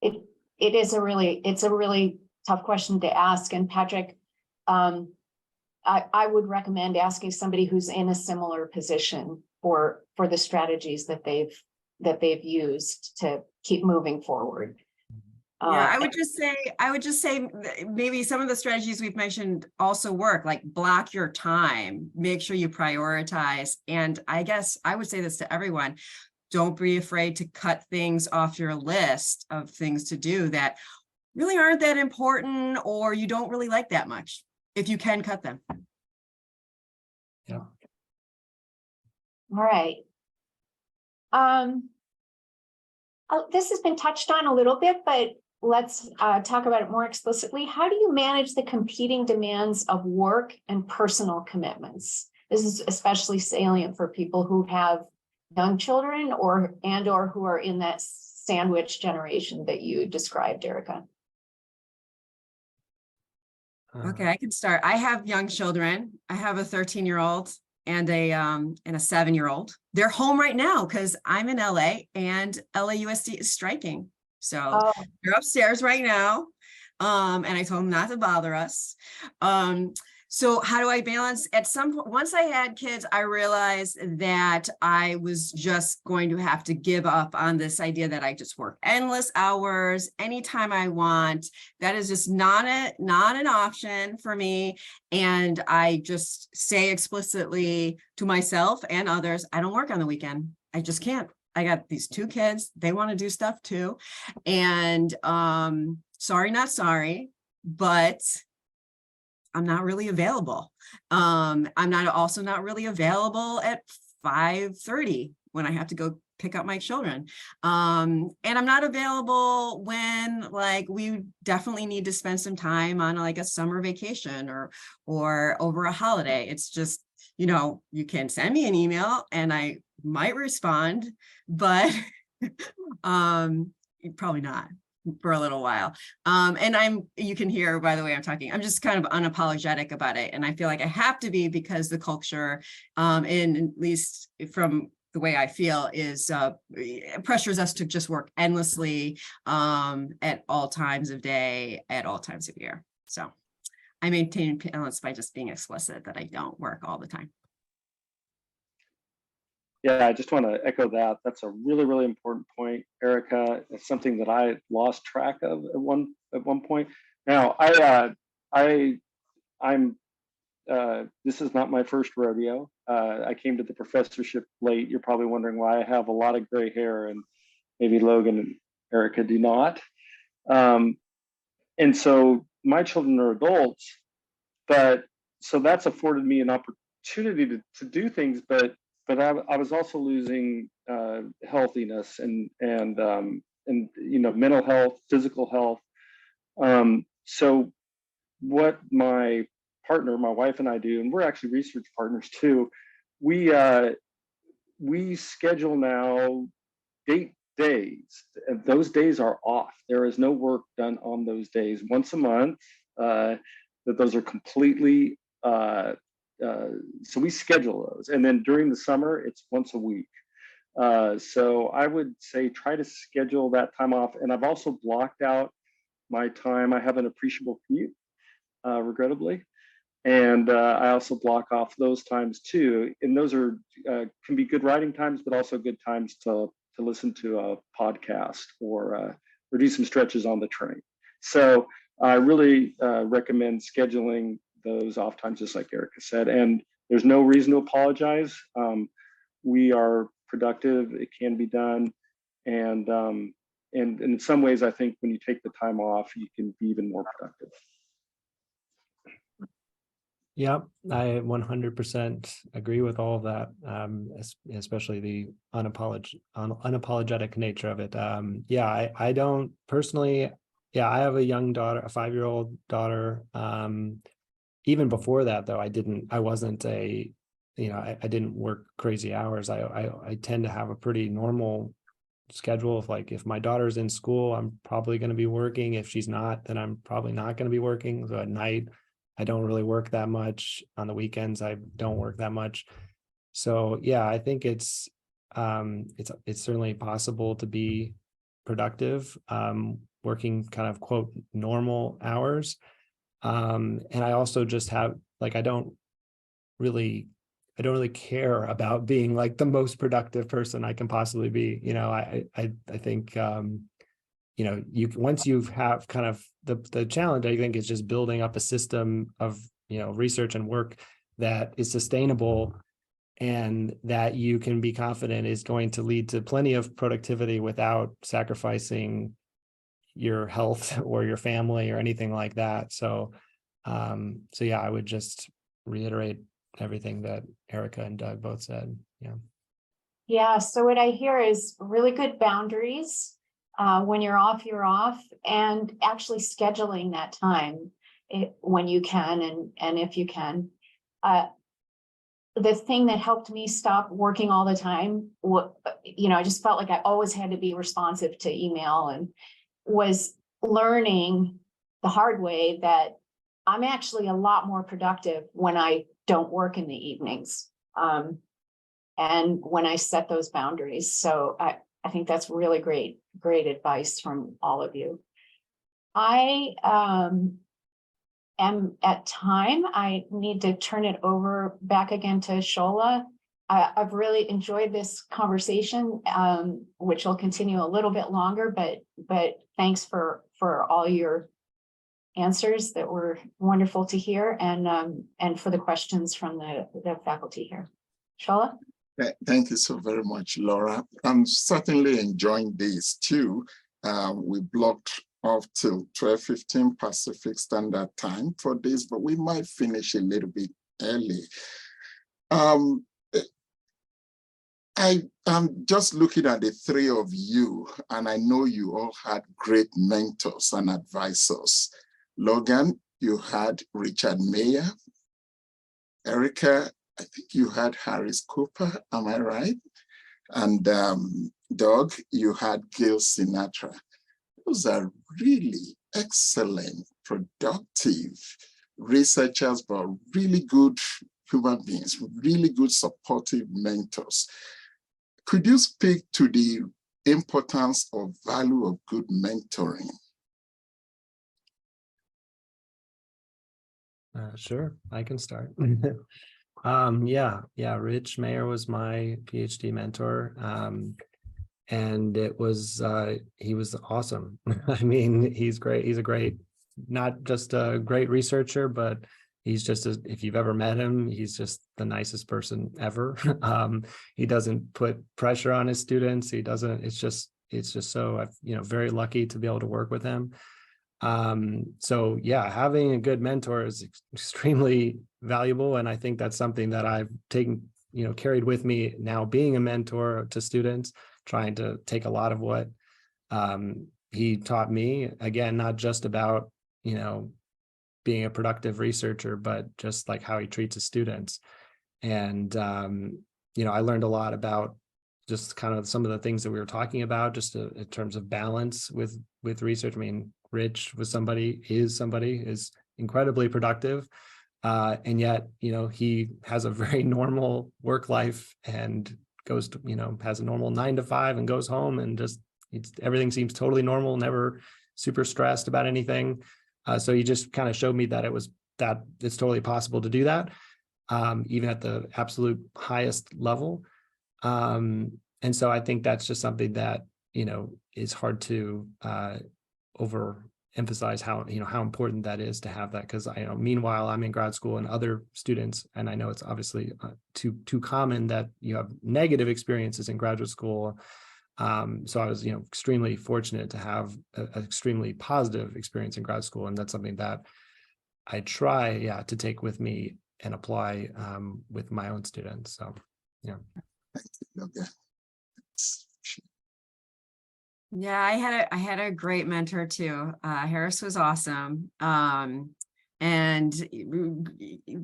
It's a really tough question to ask. And Patrick, I would recommend asking somebody who's in a similar position for the strategies that they've used to keep moving forward. Yeah, I would just say maybe some of the strategies we've mentioned also work, like block your time, make sure you prioritize. And I guess I would say this to everyone, don't be afraid to cut things off your list of things to do that really aren't that important or you don't really like that much, if you can cut them. Yeah. All right. This has been touched on a little bit, but let's talk about it more explicitly. How do you manage the competing demands of work and personal commitments? This is especially salient for people who have young children or who are in that sandwich generation that you described, Erica. Okay, I can start. I have young children. I have a 13-year-old and a 7-year-old. They're home right now because I'm in LA and LAUSD is striking. So they're upstairs right now. And I told them not to bother us. So how do I balance? At some point, once I had kids, I realized that I was just going to have to give up on this idea that I just work endless hours anytime I want. That is just not an option for me. And I just say explicitly to myself and others, I don't work on the weekend. I just can't. I got these 2 kids. They want to do stuff too. And sorry, not sorry, but I'm not really available. I'm also not really available at 5:30 when I have to go pick up my children. And I'm not available when we definitely need to spend some time on a summer vacation or over a holiday. It's just, you can send me an email and I might respond, but probably not for a little while. And you can hear, by the way, I'm just kind of unapologetic about it. And I feel like I have to be because the culture, and at least from the way I feel, is pressures us to just work endlessly at all times of day, at all times of year. So I maintain balance by just being explicit that I don't work all the time. Yeah, I just want to echo that. That's a really, really important point, Erica. It's something that I lost track of at one point. Now, this is not my first rodeo. I came to the professorship late. You're probably wondering why I have a lot of gray hair, and maybe Logan and Erica do not. And so my children are adults, but so that's afforded me an opportunity to do things, but I was also losing healthiness and mental health, physical health. So what my partner, my wife, and I do, and we're actually research partners too, we schedule now days, and those days are off. There is no work done on those days. Once a month, that those are completely. So we schedule those, and then during the summer, it's once a week. So I would say try to schedule that time off. And I've also blocked out my time. I have an appreciable commute, regrettably. And I also block off those times too. And those are can be good writing times, but also good times to listen to a podcast or do some stretches on the train. So I really recommend scheduling those off times, just like Erica said. And there's no reason to apologize. We are productive. It can be done. And in some ways, I think when you take the time off, you can be even more productive. Yep, I 100% agree with all of that, especially the unapologetic nature of it. Yeah, I don't personally, yeah, I have a young daughter, a 5-year-old daughter. Even before that, though, I didn't work crazy hours. I tend to have a pretty normal schedule of, like, if my daughter's in school, I'm probably going to be working. If she's not, then I'm probably not going to be working. So at night, I don't really work that much. On the weekends, I don't work that much. So yeah, I think it's certainly possible to be productive, working kind of quote normal hours. And I also just have, like, I don't really care about being like the most productive person I can possibly be. I think once you have kind of the challenge, I think, is just building up a system of research and work that is sustainable and that you can be confident is going to lead to plenty of productivity without sacrificing your health or your family or anything like that. So yeah, I would just reiterate everything that Erica and Doug both said. Yeah, so what I hear is really good boundaries. When you're off, and actually scheduling that time when you can and if you can. The thing that helped me stop working all the time, I just felt like I always had to be responsive to email, and was learning the hard way that I'm actually a lot more productive when I don't work in the evenings, and when I set those boundaries. So I think that's really great advice from all of you. I am at time. I need to turn it over back again to Shola. I've really enjoyed this conversation, which will continue a little bit longer, but thanks for all your answers that were wonderful to hear, and for the questions from the faculty here. Shola? Thank you so very much, Laura. I'm certainly enjoying this too. We blocked off till 12:15 Pacific Standard Time for this, but we might finish a little bit early. I'm just looking at the three of you, and I know you all had great mentors and advisors. Logan, you had Richard Mayer. Erica, I think you had Harris Cooper, am I right? And Doug, you had Gil Sinatra. Those are really excellent, productive researchers, but really good human beings, really good supportive mentors. Could you speak to the importance or value of good mentoring? Sure, I can start. Yeah, Rich Mayer was my PhD mentor. And it was, he was awesome. I mean, he's great. He's not just a great researcher, but he's just, if you've ever met him, he's just the nicest person ever. He doesn't put pressure on his students. It's just so, very lucky to be able to work with him. So yeah, having a good mentor is extremely valuable. And I think that's something that I've taken, carried with me now, being a mentor to students, trying to take a lot of what he taught me, again, not just about, being a productive researcher, but just like how he treats his students. And, I learned a lot about just kind of some of the things that we were talking about, just in terms of balance with research. I mean, Rich is incredibly productive. And yet, he has a very normal work life and goes to, has a normal 9 to 5 and goes home, and just everything seems totally normal, never super stressed about anything. So he just kind of showed me that it was that it's totally possible to do that, even at the absolute highest level. And so I think that's just something that, is hard to overemphasize how important that is to have that. Because meanwhile, I'm in grad school and other students, and I know it's obviously too common that you have negative experiences in graduate school. So I was, extremely fortunate to have an extremely positive experience in grad school. And that's something that I try, to take with me and apply with my own students. So, yeah. Okay. Yeah, I had a great mentor too. Harris was awesome. And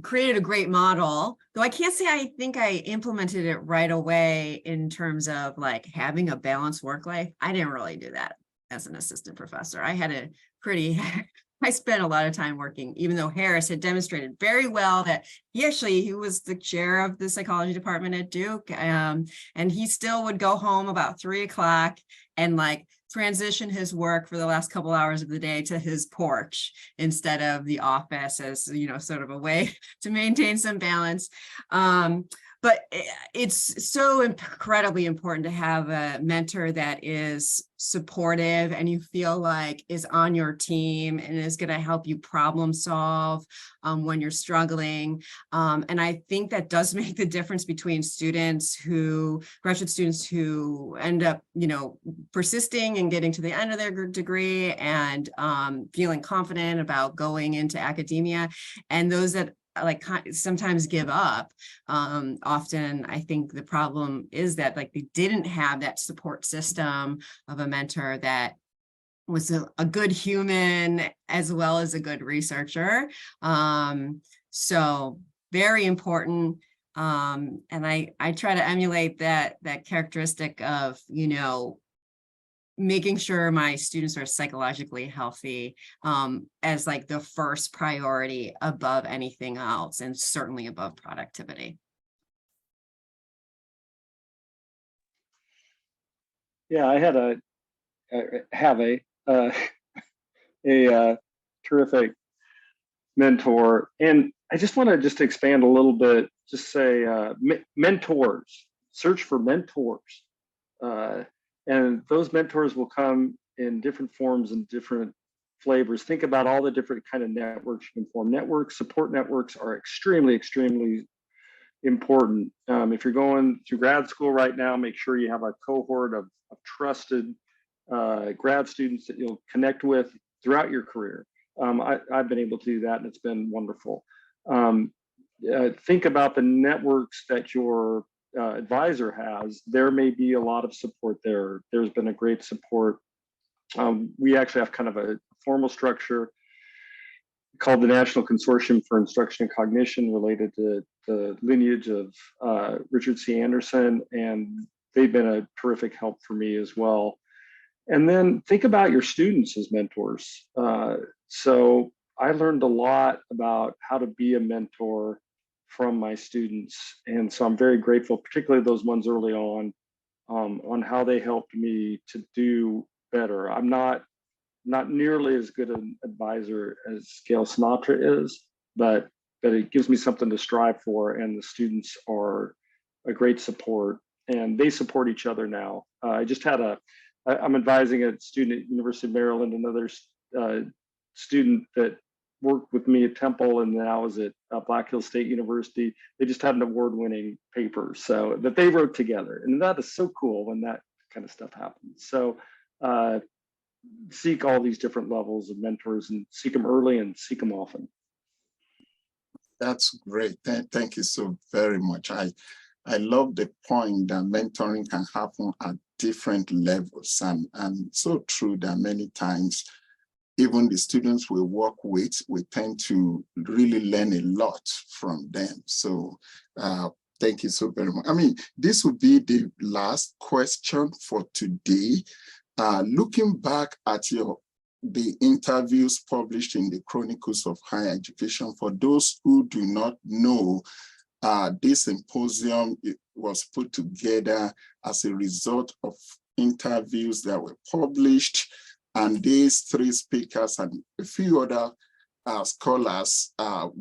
created a great model, though I can't say I think I implemented it right away in terms of like having a balanced work life. I didn't really do that as an assistant professor. I had a pretty, I spent a lot of time working, even though Harris had demonstrated very well that he was the chair of the psychology department at Duke. And he still would go home about 3 o'clock and like transition his work for the last couple hours of the day to his porch instead of the office as, sort of a way to maintain some balance. But it's so incredibly important to have a mentor that is supportive and you feel like is on your team and is going to help you problem solve when you're struggling. And I think that does make the difference between graduate students who end up, persisting and getting to the end of their degree and feeling confident about going into academia, and those that sometimes give up. Often I think the problem is that they didn't have that support system of a mentor that was a good human as well as a good researcher. So very important. And I try to emulate that characteristic of, making sure my students are psychologically healthy as the first priority above anything else, and certainly above productivity. Yeah, I have a terrific mentor, and I just want to expand a little bit. Just say mentors. Search for mentors. And those mentors will come in different forms and different flavors. Think about all the different kind of networks you can form. Support networks are extremely, extremely important. If you're going through grad school right now, make sure you have a cohort of trusted grad students that you'll connect with throughout your career. I've been able to do that, and it's been wonderful. Think about the networks that your advisor has. There may be a lot of support there. There's been a great support. We actually have kind of a formal structure called the National Consortium for Instruction and Cognition, related to the lineage of Richard C. Anderson, and they've been a terrific help for me as well. And then think about your students as mentors. So I learned a lot about how to be a mentor from my students. And so I'm very grateful, particularly those ones early on how they helped me to do better. I'm not nearly as good an advisor as Gail Sinatra is, but it gives me something to strive for, and the students are a great support, and they support each other now. I just had I'm advising a student at University of Maryland, another student that worked with me at Temple and now is at Black Hills State University. They just had an award-winning paper so that they wrote together, and that is so cool when that kind of stuff happens. So seek all these different levels of mentors, and seek them early and seek them often. That's great. Thank you so very much. I love the point that mentoring can happen at different levels, and so true that many times even the students we work with, we tend to really learn a lot from them. So thank you so very much. I mean, this will be the last question for today. Looking back at the interviews published in the Chronicles of Higher Education, for those who do not know, this symposium was put together as a result of interviews that were published, and these 3 speakers and a few other scholars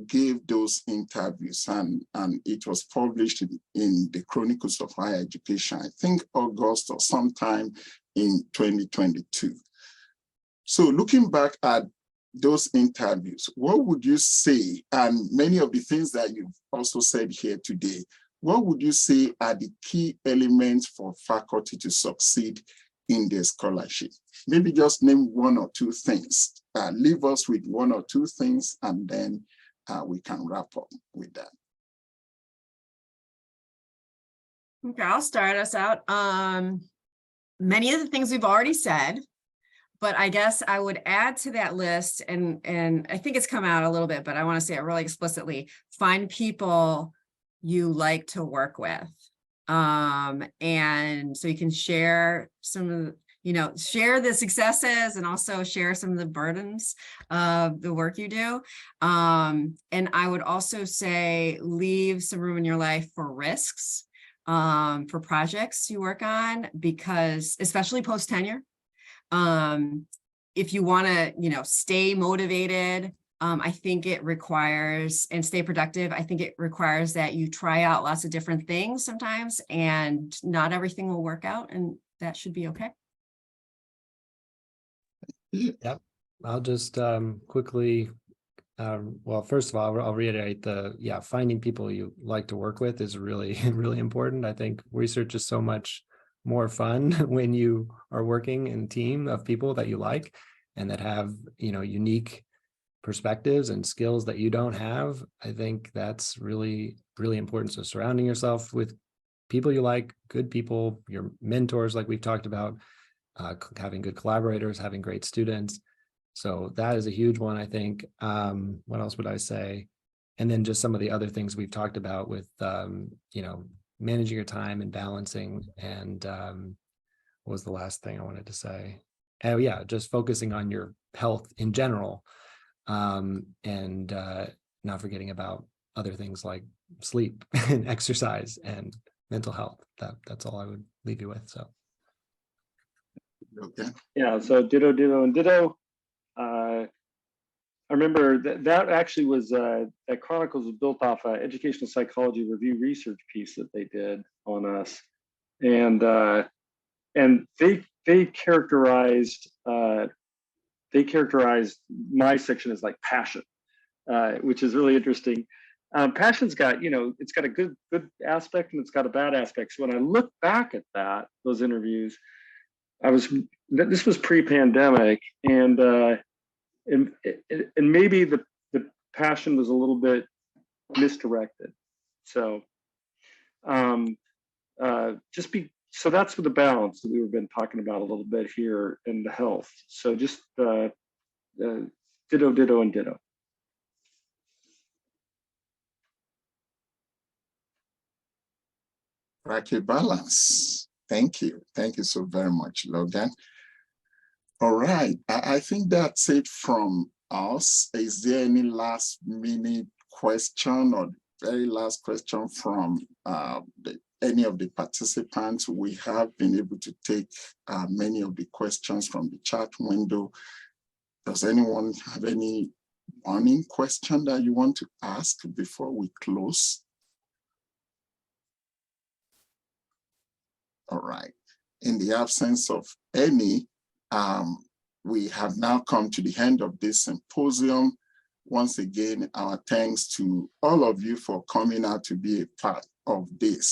gave those interviews, and it was published in the Chronicles of Higher Education, I think August or sometime in 2022. So looking back at those interviews, what would you say, and many of the things that you've also said here today, what would you say are the key elements for faculty to succeed in their scholarship? Maybe just name one or two things. Leave us with one or two things, and then we can wrap up with that. Okay, I'll start us out. Many of the things we've already said, but I guess I would add to that list, and I think it's come out a little bit, but I want to say it really explicitly: find people you like to work with. And so you can share some of the, share the successes and also share some of the burdens of the work you do. And I would also say leave some room in your life for risks, for projects you work on, because especially post tenure, if you want to, stay motivated, I think it requires, and stay productive, I think it requires that you try out lots of different things sometimes, and not everything will work out, and that should be okay. Yep. I'll just quickly, well, first of all, I'll reiterate finding people you like to work with is really, really important. I think research is so much more fun when you are working in a team of people that you like and that have, unique perspectives and skills that you don't have. I think that's really, really important. So surrounding yourself with people you like, good people, your mentors, like we've talked about, having good collaborators, having great students. So that is a huge one, I think. What else would I say? And then just some of the other things we've talked about with, managing your time and balancing. And what was the last thing I wanted to say? Oh yeah, just focusing on your health in general. And not forgetting about other things like sleep and exercise and mental health. That's all I would leave you with. So. Okay. Yeah, so ditto, and ditto. I remember that actually was that Chronicles was built off an educational psychology review research piece that they did on us, and they characterized my section as like passion, which is really interesting. Passion's got, it's got a good aspect and it's got a bad aspect. So when I look back at those interviews, this was pre-pandemic, and maybe the passion was a little bit misdirected. So so that's with the balance that we've been talking about a little bit here in the health. So just ditto, and ditto. Right, balance. Thank you. Thank you so very much, Logan. All right. I think that's it from us. Is there any last minute question or very last question from any of the participants? We have been able to take many of the questions from the chat window. Does anyone have any burning question that you want to ask before we close? All right. In the absence of any, we have now come to the end of this symposium. Once again, our thanks to all of you for coming out to be a part of this.